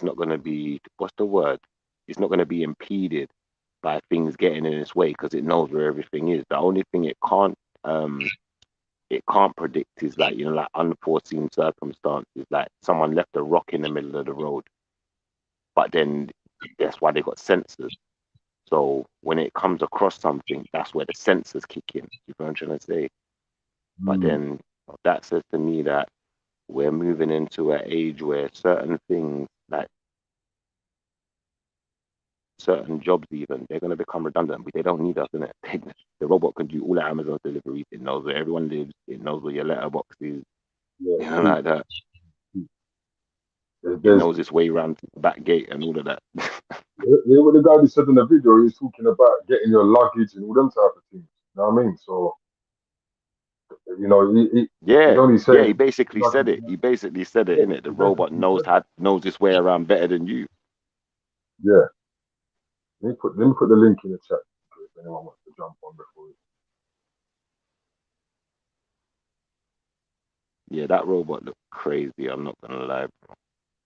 not going to be, what's the word, it's not going to be impeded by things getting in its way because it knows where everything is. The only thing it can't predict is, like, like unforeseen circumstances, like someone left a rock in the middle of the road, but then that's why they got sensors. So when it comes across something, that's where the sensors kick in. You know what I'm trying to say? But Mm. then that says to me that we're moving into an age where certain things, like certain jobs, even, they're going to become redundant. But they don't need us in it. The robot can do all the Amazon deliveries. It knows where everyone lives. It knows where your letterbox is. Yeah. Like that. It There's knows its way around the back gate and all of that. what the guy who said in the video, he was talking about getting your luggage and all them type of things. You know what I mean? So, he's Yeah, only yeah. saying He basically said luggage. it. He basically said it, Yeah, innit? The he robot basically said it. knows its way around better than you. Yeah. Let me put the link in the chat if anyone wants to jump on before. Yeah, that robot looked crazy. I'm not gonna lie, bro.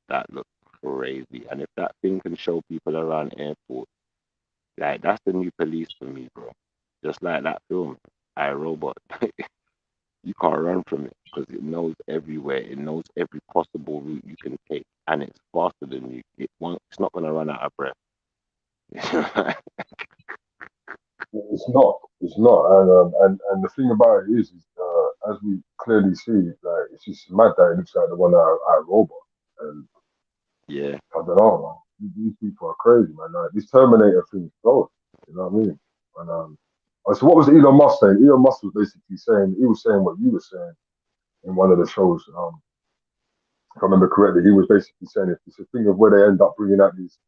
That looked crazy. And if that thing can show people around airports, like, that's the new police for me, bro. Just like that film, I, Robot. You can't run from it because it knows everywhere. It knows every possible route you can take, and it's faster than you. It won't. It's not gonna run out of breath. It's not. It's not. And the thing about it is as we clearly see, like, it's just mad that it looks like the one out robot. And Yeah, I don't know, man. These people are crazy, man. Like, this Terminator thing is close. You know what I mean? And so what was Elon Musk saying? Elon Musk was basically saying, he was saying what you were saying in one of the shows. If I remember correctly, he was basically saying if it's a thing of where they end up bringing out these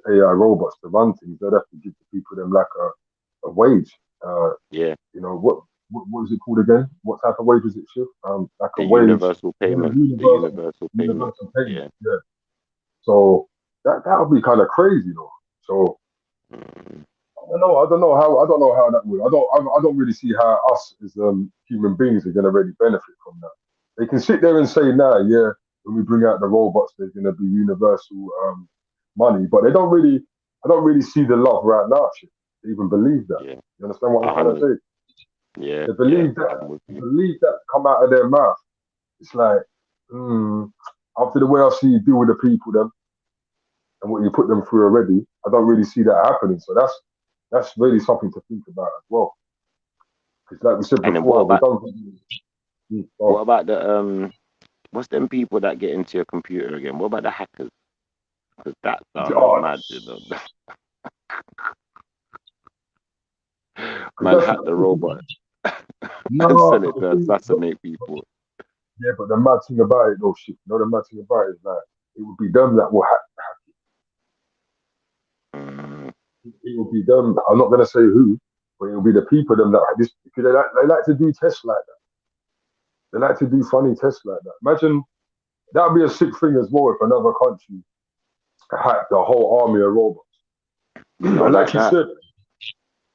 AI robots to run things, they'd have to give the people them like a wage. yeah. What is it called again? What type of wage is it, Shiv? Like a The wage, universal yeah, payment. The universal, universal payment. universal payment. Yeah. Yeah. So that would be kind of crazy though. So Mm, I don't know how that would. I don't really see how us as human beings are going to really benefit from that. They can sit there and say, "Nah, yeah, when we bring out the robots, there's going to be universal money," but they don't really. I don't really see the love right now. Shit, to even believe that. yeah. You understand what I'm A trying to hundred. say? Yeah, They yeah. believe that. I'm with They you. believe that come out of their mouth. It's like, after the way I see you deal with the people, then and what you put them through already, I don't really see that happening. So that's really something to think about as well. Because like we said And then what before, we about don't. what Oh, about the what's them people that get into your computer again? What about the hackers? Because that sounds oh, mad, you know. because Man that's hacked the robot and no. sent But it the to thing, assassinate people. yeah, but the mad thing about it, though, shit. You know, the mad thing about it is that it would be them that will hack. Mm, It will be them. I'm not gonna say who, but it will be the people them that this because they like to do tests like that. They like to do funny tests like that. Imagine that would be a sick thing as well if another country hacked the whole army of robots. and like like you that. said,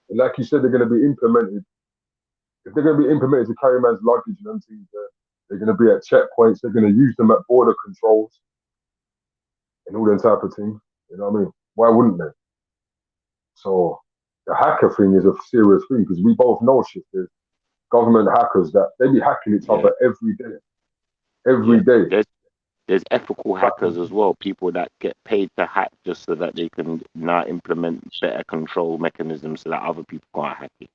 and like you said, they're going to be implemented. If they're going to be implemented to carry man's luggage and them things, they're going to be at checkpoints. They're going to use them at border controls. and all them type of things. You know what I mean? Why wouldn't they? So the hacker thing is a serious thing because we both know shit. There's government hackers that they be hacking each Yeah, other every day, yeah. every day. There's ethical hackers as well, people that get paid to hack just so that they can now implement better control mechanisms so that other people can't hack it.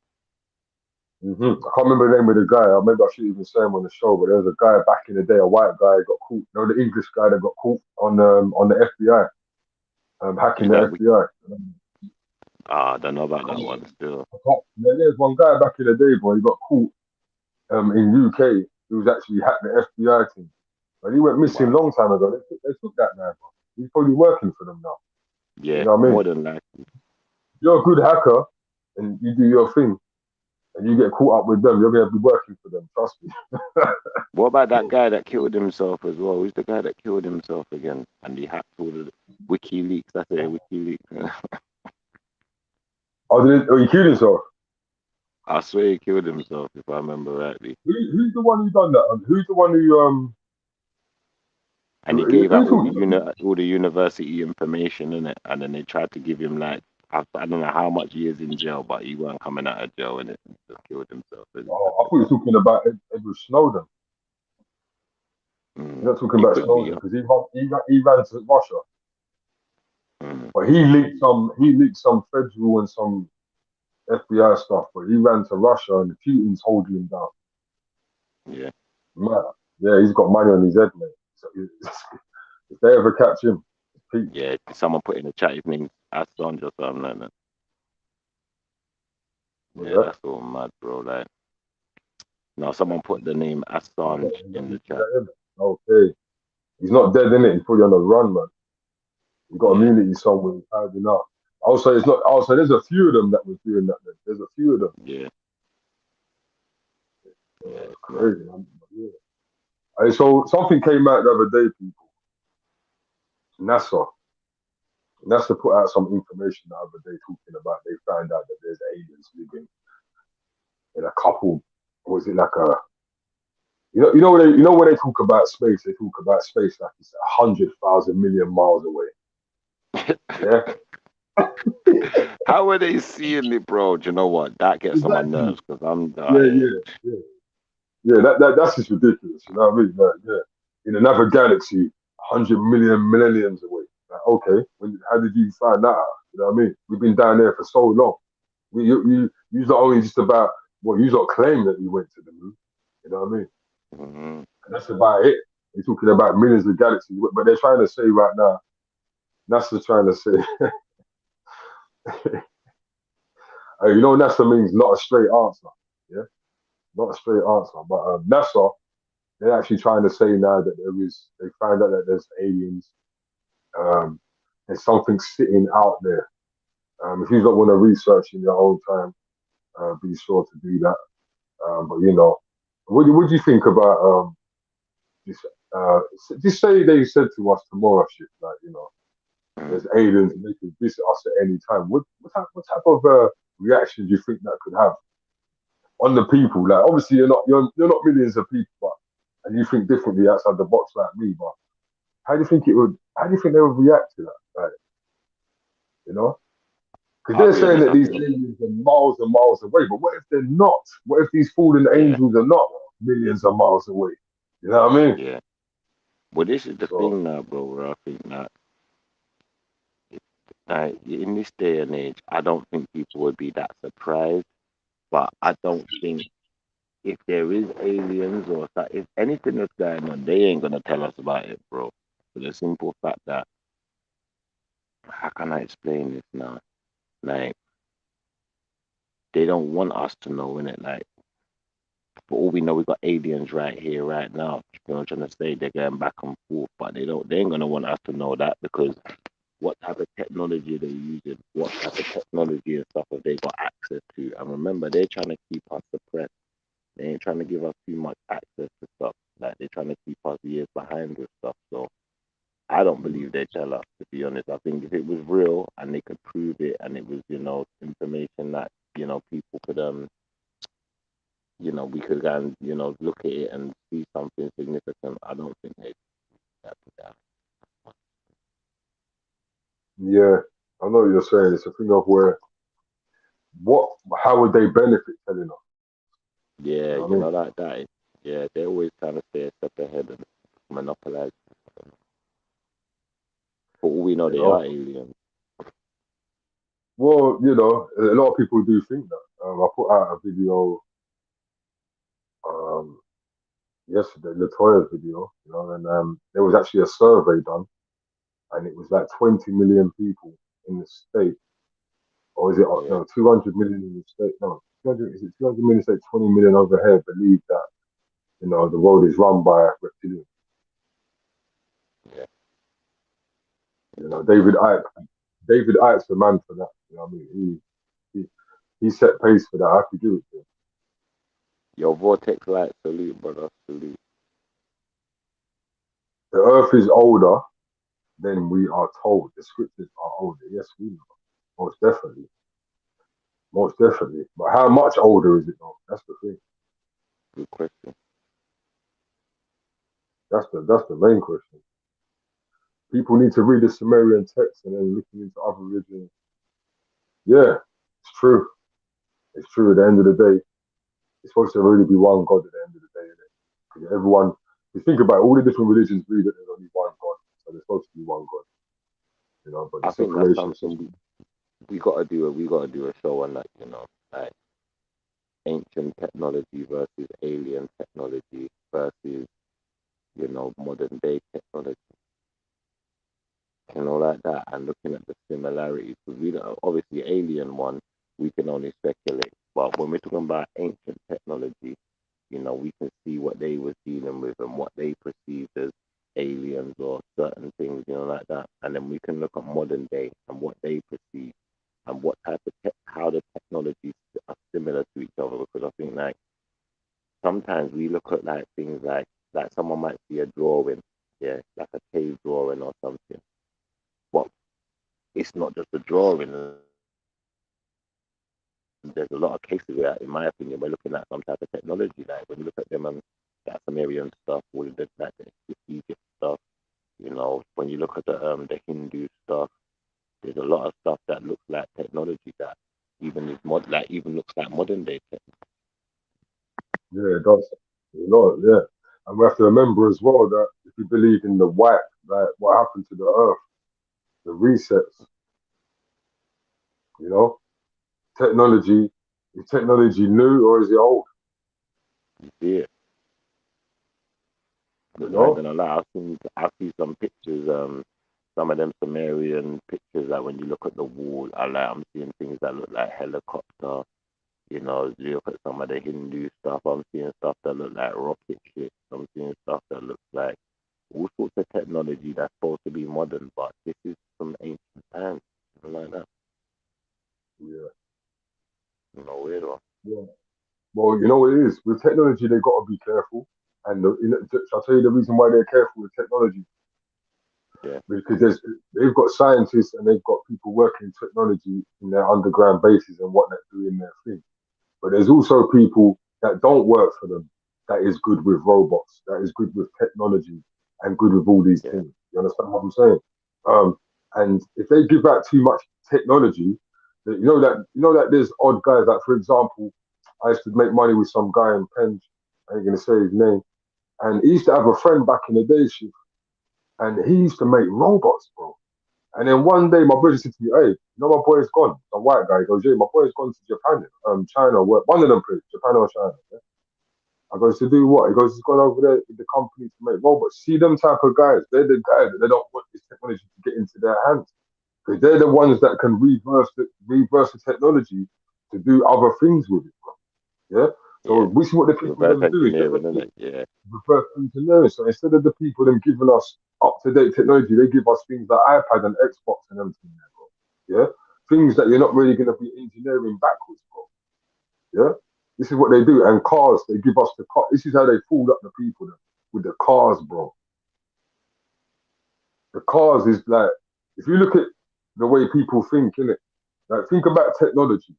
I can't remember the name of the guy. Maybe I should even say him on the show. But there was a guy back in the day, a white guy, got caught. You know, the English guy that got caught on the FBI, hacking Is the that FBI. I don't know about that one still. There's one guy back in the day, boy. He got caught in UK. He was actually hacked the FBI team, but he went missing Wow. long time ago. They took that man, bro. He's probably working for them now. You Yeah, know what I mean? more than likely. You're a good hacker and you do your thing and you get caught up with them, you're gonna be working for them. Trust me. What about that guy that killed himself as well? Who's the guy that killed himself again? And he hacked all the WikiLeaks. That's it, WikiLeaks. Oh, he killed himself. I swear he killed himself, if I remember rightly. Who's the one who done that? Who's the one And he gave who out took all the university information in it, and then they tried to give him like I don't know how much years in jail, but he weren't coming out of jail and it just killed himself. oh, I thought you were talking about Edward Snowden. You're not talking It about could be. Snowden because he ran to Russia, Mm, but he leaked some federal and some FBI stuff, but he ran to Russia and Putin's holding him down. yeah, Man, yeah, he's got money on his head, mate. So if they ever catch him, it's Pete. yeah. Someone put in the chat his name's Assange or something like that. Was Yeah, that? that's all mad, bro. Like, no, someone put the name Assange in the Is chat. that him? Okay. He's not dead, innit? He's probably on the run, man. He's got Yeah, immunity somewhere, he's hiding out. Also, it's not. Also, there's a few of them that was doing that. There's a few of them. yeah, yeah. It's mad. Crazy, man. Yeah. Hey, so something came out the other day, people. NASA. NASA put out some information the other day talking about they found out that there's aliens living in a couple. Was it like a when they talk about space, they talk about space like it's 100,000 million miles away. Yeah, How are they seeing it, bro? Do you know what? That gets on my exactly. nerves because I'm Yeah, dying. yeah. Yeah, that's just ridiculous. You know what I mean? Like, yeah, in another galaxy, 100 million millenniums away. Like, okay, how did you find that out? You know what I mean? We've been down there for so long. You're not only just about you not claim that you went to the moon. You know what I mean? Hmm. And that's about it. They're talking about millions of galaxies, but they're trying to say right now. NASA's trying to say, NASA means not a straight answer. Yeah, not a straight answer. But NASA, they're actually trying to say now that they found out that there's aliens. Um, there's something sitting out there. If you don't want to research in your own time, be sure to do that. But what do you think about this? Just say they said to us tomorrow, shit, like there's aliens and they can visit us at any time. What type of reaction do you think that could have on the people? Like, obviously, you're not millions of people, and you think differently outside the box like me. But how do you think it would? How do you think they would react to that? Like, you know, because I'll they're be saying honest. that I these think, aliens are miles and miles away. But what if they're not? What if these fallen yeah, angels are not millions of miles away? You know what I mean? yeah. Well, this is the So thing now, bro. Where I think that, in this day and age, I don't think people would be that surprised. But I don't think if there is aliens or if anything that's going on, they ain't gonna tell us about it, bro. For the simple fact that, how can I explain this now? Like, they don't want us to know, innit? Like, for all we know, we've got aliens right here, right now. You know what I'm trying to say? They're going back and forth, but they ain't gonna want us to know that because what type of technology they're using, what type of technology and stuff have they got access to. And remember, they're trying to keep us suppressed. They ain't trying to give us too much access to stuff. Like, they're trying to keep us years behind with stuff. So I don't believe they tell us, to be honest. I think if it was real and they could prove it and it was, information that, people could we could go and, look at it and see something significant. I don't think they'd do that. Yeah, I know what you're saying. It's a thing of where how would they benefit telling us? You Yeah, know what I you mean? know like that. Yeah, they always trying to stay a step ahead and monopolize. For all we know, You they know. are aliens. Well, a lot of people do think that. I put out a video um, yesterday, Latoya's video, and there was actually a survey done, and it was like 20 million people in the state, or is it Yeah, no 200 million in the state? No, 200, is it 200 million? State 20 million over here believe that the world is run by reptilians. yeah. You know, That's mad. David Icke's the man for that. You know what I mean? He set pace for that. I have to do it. Your vortex light, salute, brother, salute. The earth is older than we are told. The scriptures are older. Yes, we know. Most definitely. Most definitely. But how much older is it though? That's the thing. Good question. That's the main question. People need to read the Sumerian text and then looking into other religions. Yeah, it's true. It's true. At the end of the day, it's supposed to really be one God at the end of the day, isn't it? Because everyone, if you think about it, all the different religions believe that there's only one God. So there's supposed to be one God, but the I think that's separation something system. we gotta do. We gotta do a show on that. Like ancient technology versus alien technology versus modern day technology. Like that, and looking at the similarities. Because we don't, obviously alien one, we can only speculate. But when we're talking about ancient technology, we can see what they was dealing with and what they perceived as aliens or certain things, like that. And then we can look at modern day and what they perceive and what type of how the technologies are similar to each other. Because I think like sometimes we look at like things like someone might see a drawing, yeah, like a cave drawing or something. But it's not just a drawing. There's a lot of cases where, in my opinion, we're looking at some type of technology. Like when you look at them and that Sumerian stuff, all of the like the Egypt stuff. When you look at the Hindu stuff, there's a lot of stuff that looks like technology that even looks like modern day tech. Yeah, it does. Yeah. And we have to remember as well that if you believe in the white, like what happened to the earth, the resets, you know, technology, is technology new or is it old? You see it. You Because I ain't know? gonna lie, I see some pictures, some of them Sumerian pictures. Like when you look at the wall, I'm seeing things that look like helicopter. You look at some of the Hindu stuff. I'm seeing stuff that look like rocket ships. I'm seeing stuff that looks like all sorts of technology that's supposed to be modern, but this is from ancient times, something like that. Yeah. Weird one. Yeah. Well, you know what it is? With technology, they've got to be careful. And I'll tell you the reason why they're careful with technology. Yeah, Because they've got scientists and they've got people working technology in their underground bases and whatnot doing their thing. But there's also people that don't work for them that is good with robots, that is good with technology and good with all these yeah, things. You understand what I'm saying? And if they give out too much technology, that there's odd guys. Like for example, I used to make money with some guy in Penge. I ain't gonna say his name. And he used to have a friend back in the day, and he used to make robots, bro. And then one day, my brother said to me, "Hey, my boy's gone." A white guy. He goes, "Yeah, my boy's gone to Japan, China. One of them places, Japan or China." Yeah? I goes, "To do what?" He goes, "He's gone over there with the company to make robots." See them type of guys. They're the guys that they don't want this technology to get into their hands because they're the ones that can reverse the technology to do other things with it. Bro. Yeah. So yeah. we see what the people Reverse them do instead engineering, of isn't it? Yeah, reverse engineering. So instead of the people them giving us up to date technology, they give us things like iPad and Xbox and everything. Yeah, things that you're not really going to be engineering backwards, bro. Yeah, this is what they do. And cars, they give us the car. This is how they fool up the people with the cars, bro. The cars is like, if you look at the way people think, innit? Like, think about technology.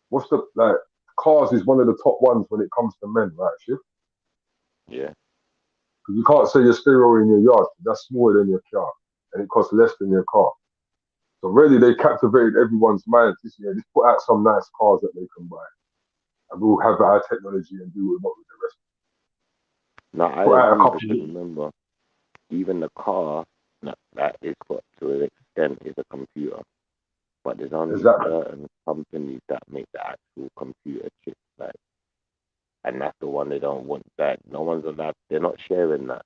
What's the like? Cars is one of the top ones when it comes to men, right? Shit. yeah, Because you can't say your stereo in your yard. That's smaller than your car, and it costs less than your car. So really, they captivated everyone's minds. This year, just put out some nice cars that they can buy, and we'll have our technology and do what with the rest. No, I Put out a agree couple. because remember, even the car that is got to an extent is a computer, but there's only Exactly. certain companies that make the actual computer chip, like, and that's the one they don't want. That no one's allowed. They're not sharing that.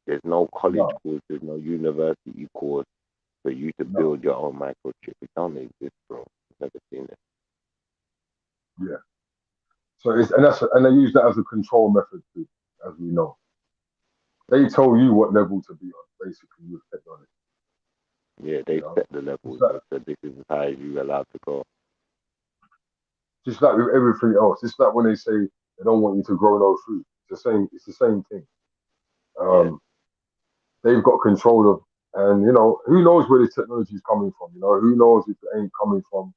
There's no college No, course, there's no university course for you to no. build your own microchip. It don't exist, bro. I've never seen it. Yeah. So and they use that as a control method too, as we know. They tell you what level to be on, basically, with technology. Yeah, You they know, set the it's levels. like, They said this is how you're allowed to go. just like with everything else. It's like when they say they don't want you to grow no fruit. It's the same. It's the same thing. Yeah, Um, they've got control of, and who knows where this technology is coming from. Who knows if it ain't coming from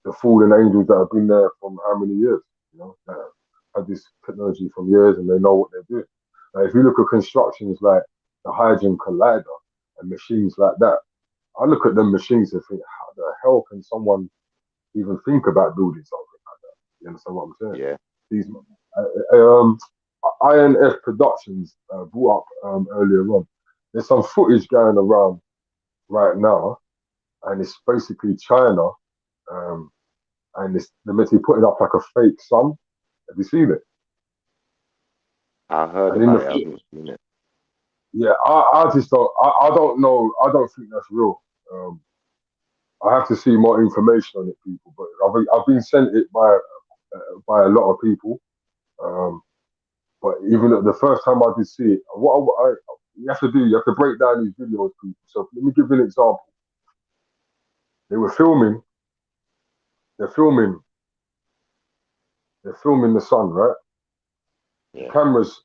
the fallen angels that have been there from how many years. That have had this technology from years and they know what they're doing. Now, if you look at constructions like the Hydrogen Collider and machines like that, I look at them machines and think, how the hell can someone even think about building something like that? You understand what I'm saying? yeah. These um, INF Productions brought up earlier on. There's some footage going around right now, and it's basically China, and they're meant to be putting up like a fake sun. Have you seen it? I heard And in about the it. I haven't seen it. yeah, I just don't. I don't know. I don't think that's real. Um, I have to see more information on it, people. But I've been sent it by a lot of people. Um, but even at the first time I did see it, you have to do, you have to break down these videos, people. So let me give you an example. They were filming. They're filming. They're filming the sun, right? The Yeah, camera's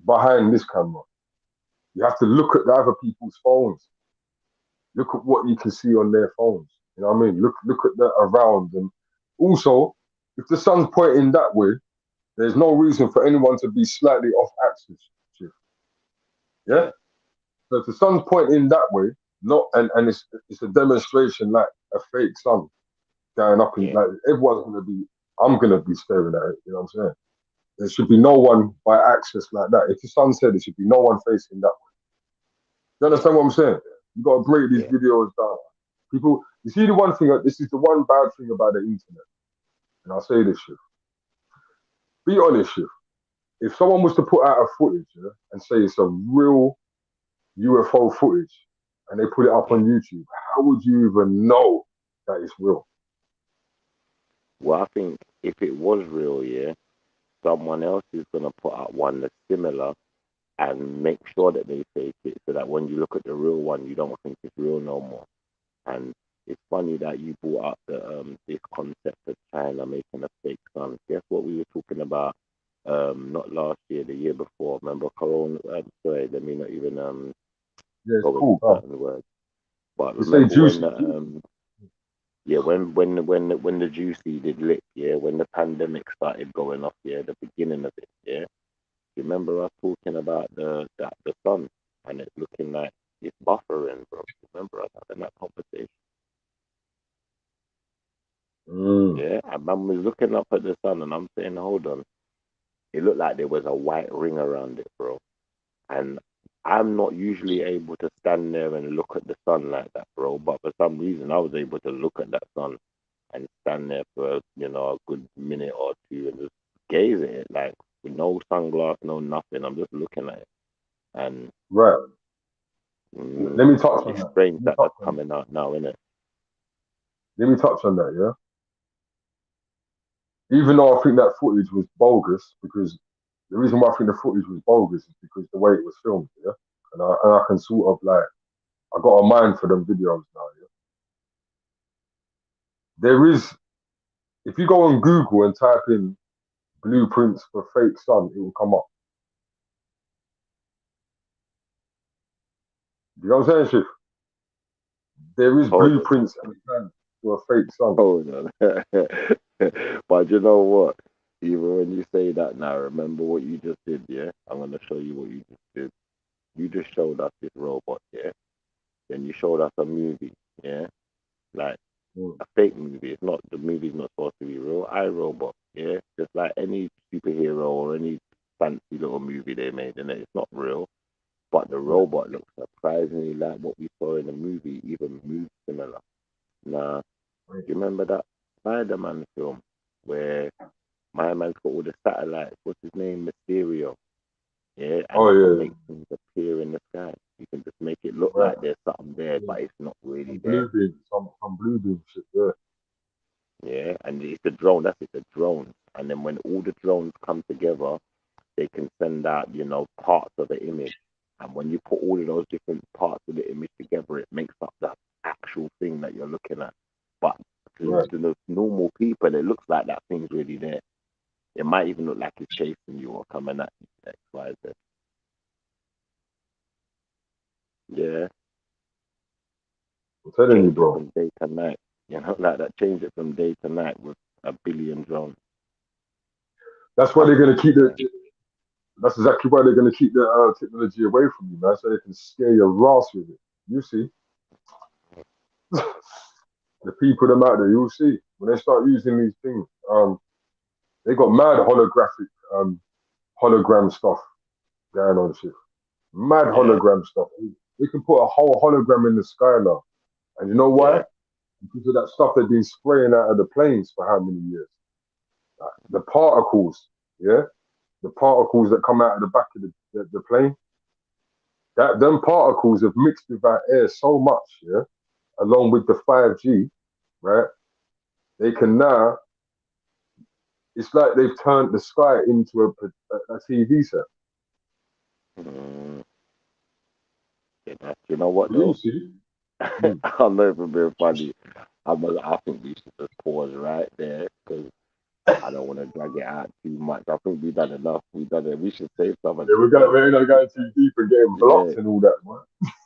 behind this camera. You have to look at the other people's phones. Look at what you can see on their phones. You know what I mean? Look at the around, and also, if the sun's pointing that way, there's no reason for anyone to be slightly off axis. Yeah. yeah, So if the sun's pointing that way, not and it's a demonstration like a fake sun going up and yeah, like everyone's gonna be. I'm gonna be staring at it. You know what I'm saying? There should be no one by axis like that. If the sun said there should be no one facing that way. You yeah, understand what I'm saying? You got to break these yeah, videos down. People, you see the one thing. This is the one bad thing about the internet, and I'll say this shit. Be honest, shit. If someone was to put out a footage, yeah, and say it's a real UFO footage, and they put it up yeah. on YouTube, how would you even know that it's real? Well, I think if it was real, yeah, someone else is gonna put out one that's similar and make sure that they fake it, so that when you look at the real one, you don't think it's real no more. And it's funny that you brought up the this concept of China making a fake sun. Guess what we were talking about? Not last year, the year before. Remember Corona? Sorry, let me not even Yeah, it's go into cool. Huh? certain words. But You say remember when juicy. the yeah, when the juicy did lick, yeah, when the pandemic started going off, yeah, the beginning of it, yeah. You remember us talking about the sun and it looking like it's buffering, bro. Remember us having that conversation? Mm. Yeah, and man was looking up at the sun and I'm saying, hold on. It looked like there was a white ring around it, bro. And I'm not usually able to stand there and look at the sun like that, bro. But for some reason, I was able to look at that sun and stand there for, a good minute or two and just gaze at it, like with no sunglass, no nothing. I'm just looking at it. And Right. Let me touch on it's that. strange Let me that touch that's on that. coming out now, isn't it? Let me touch on that. Yeah. Even though I think that footage was bogus, because the reason why I think the footage was bogus is because the way it was filmed, yeah. And I can sort of like I got a mind for them videos now, yeah. There is, if you go on Google and type in blueprints for fake sun, it will come up. You know what I'm saying, Shiv? There is Hold on. blueprints and plans for a fake sun. Hold on. But you know what? Even when you say that now, remember what you just did, yeah? I'm going to show you what you just did. You just showed us this robot, yeah? Then you showed us a movie, yeah? like Mm. a fake movie. It's not, the movie's not supposed to be real. iRobot, yeah, just like any superhero or any fancy little movie they made, and it's not real. But the robot looks surprisingly like what we saw in the movie, even moves similar. Now, do you remember that Spider-Man film where my man's got all the satellites? What's his name? Mysterio. Yeah, and Oh you can yeah, make things appear in the sky. You can just make it look right. like there's something there, but it's not really Some there. blue beam, some blue beam shit. Yeah, Yeah, and it's the drone. That's it, the drone. And then when all the drones come together, they can send out, parts of the image. And when you put all of those different parts of the image together, it makes up that actual thing that you're looking at. But right. to the normal people, it looks like that thing's really there. It might even look like it's chasing you or coming at you, X, Y, Z. Yeah. I'm telling you, Change it bro. from day to night. Like that. Change it from day to night with a billion drones. That's why they're gonna keep the. That's exactly why they're gonna keep the technology away from you, man, so they can scare your ass with it. You see, the people them out there, you'll see when they start using these things. They got mad holographic hologram stuff going on, shit. Mad hologram stuff. We can put a whole hologram in the sky now, and you know why? Yeah. Because of that stuff they've been spraying out of the planes for how many years? The particles, yeah, the particles that come out of the back of the plane. That them particles have mixed with our air so much, yeah, along with the 5G, right? They can now. It's like they've turned the sky into a TV set. Mm. Yeah, you know what You though? see? I'll never be funny. I think we should just pause right there because I don't want to drag it out too much. I think we've done enough. We've done it. We should save some of Yeah, this. we're not going too deep and getting blocked and all that, man.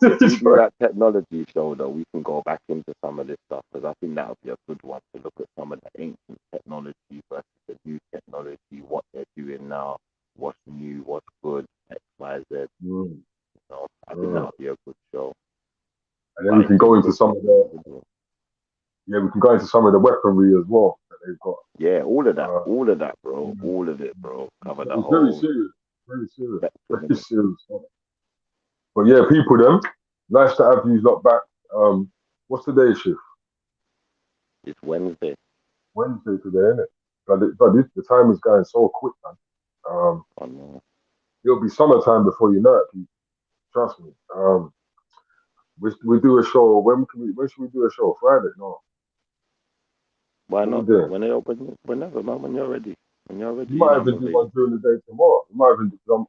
If we do that technology show, though, we can go back into some of this stuff because I think that would be a good one to look at some of the ancient technology versus the new technology, what they're doing now, what's new, what's good, X, Y, Z. I think that would be a good show. And then we can go into some of the weaponry as well that they've got. Yeah, all of that, bro. All of it, bro. Cover the It's whole. Very serious. But yeah, people, them. Nice to have you lot back. What's today's shift? It's Wednesday. Wednesday today, isn't it? But the time is going so quick, man. Oh, no. It'll be summertime before you know it, people. Trust me. We do a show. When should we do a show? Friday? No. Why not? When they open, whenever, man. When you're ready. When you're ready. We might even do one during the day tomorrow. We might even. I'm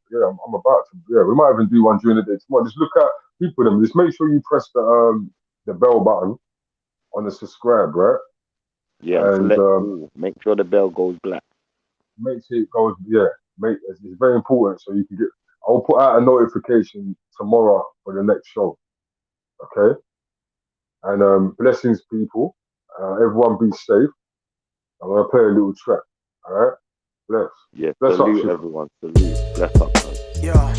about to. Yeah, we might even do one during the day tomorrow. Just look at people. Them. Just make sure you press the bell button on the subscribe, right? Yeah. And make sure the bell goes black. Make sure it goes. Yeah. It's very important. So you can get. I'll put out a notification tomorrow for the next show. Okay. And blessings, people. Everyone be safe. I'm gonna play a little track. All right. Bless. Yeah. Bless salute up, everyone. Salute. Bless up, man. Yeah.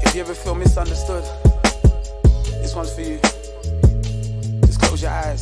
If you ever feel misunderstood, this one's for you. Just close your eyes.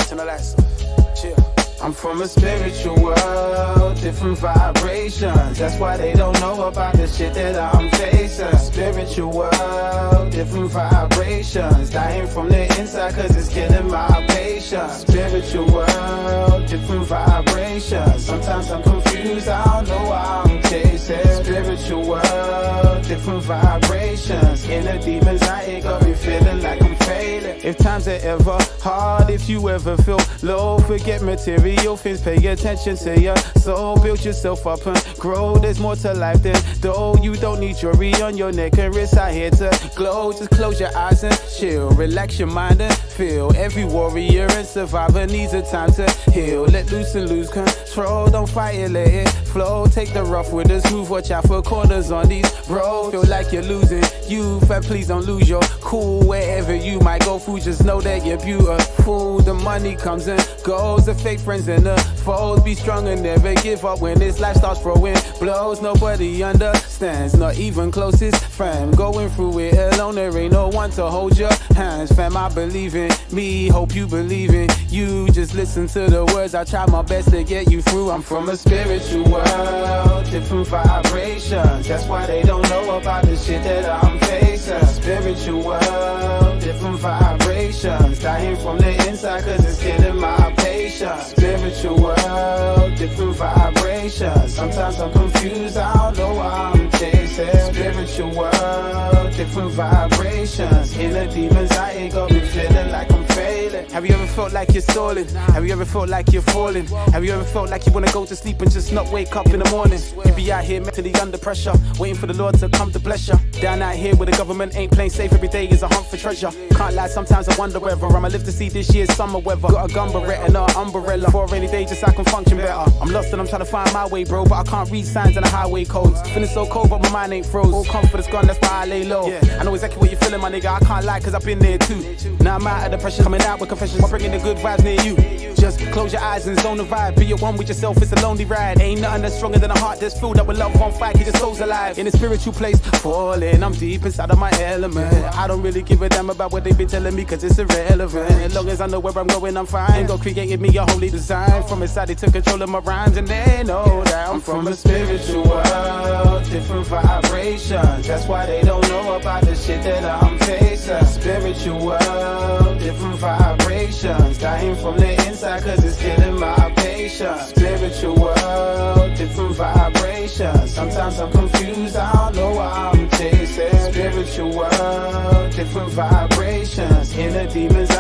Turn the lights off. Chill. I'm from a spiritual world, different vibrations. That's why they don't know about the shit that I'm facing. Spiritual world, different vibrations. Dying from the inside cause it's killing my patience. Spiritual world, different vibrations. Sometimes I'm confused, I don't know why I'm chasing. Spiritual world, different vibrations. Inner demons, I ain't got me feeling like I'm failing. If times are ever hard, if you ever feel low, forget material things, pay attention to your soul. Build yourself up and grow. There's more to life than though. You don't need jewelry on your neck and wrist. I here to glow. Just close your eyes and chill. Relax your mind and feel. Every warrior and survivor needs a time to heal. Let loose and lose control. Don't fight it, let it flow. Take the rough with the smooth. Watch out for corners on these roads. Feel like you're losing youth, and please don't lose your cool wherever you might go through beautiful, just know that you're beautiful. The money comes and goes, the fake friends and the foes. Be strong and never give up when this life starts throwing blows. Nobody understands, not even closest friend. Going through it alone, there ain't no one to hold your hands. Fam, I believe in me, hope you believe in you. Just listen to the words, I try my best to get you through. I'm from a spiritual world, different vibrations. That's why they don't know about the shit that I'm facing. Spiritual world, different vibrations. Dying from the inside cause it's killing my patience. Spiritual world, different vibrations. Sometimes I'm confused, I don't know why I'm chasing. Spiritual world, different vibrations. Inner demons, I ain't got me feeling like I'm failing. Have you ever felt like you're stalling? Have you ever felt like you're falling? Have you ever felt like you wanna go to sleep and just not wake up in the morning? You be out here mentally under pressure, waiting for the Lord to come to bless you. Down out here where the government ain't playing safe, every day is a hunt for treasure. Can't lie, sometimes I wonder whether I'ma live to see this year's summer weather. Got a gun barrette and an umbrella for a rainy day just so I can function better. I'm lost and I'm trying to find my way, bro, but I can't read signs and the highway codes. Feeling so cold but my mind ain't froze. All confidence gone, that's why I lay low. I know exactly what you're feeling, my nigga, I can't lie cause I've been there too. Now I'm out of the pressure, coming out with confessions, I'm bringing the good vibes near you. Just close your eyes and zone the vibe. Be at one with yourself, it's a lonely ride. Ain't nothing that's stronger than a heart that's filled up with love on fire. Keep your soul's alive. In a spiritual place, falling, I'm deep inside of my element. I don't really give a damn about what they been telling me cause it's irrelevant. As long as I know where I'm going, I'm fine. God created me a holy design. From inside they took control of my rhymes and they know that I'm from a spiritual world, different vibrations. That's why they don't know about the shit that I'm facing. Spiritual world, different vibrations. Dying from the inside cause it's killing my patience. Spiritual world, different vibrations. Sometimes I'm confused, I don't know why I'm chasing. Spiritual world, different vibrations. Inner demons,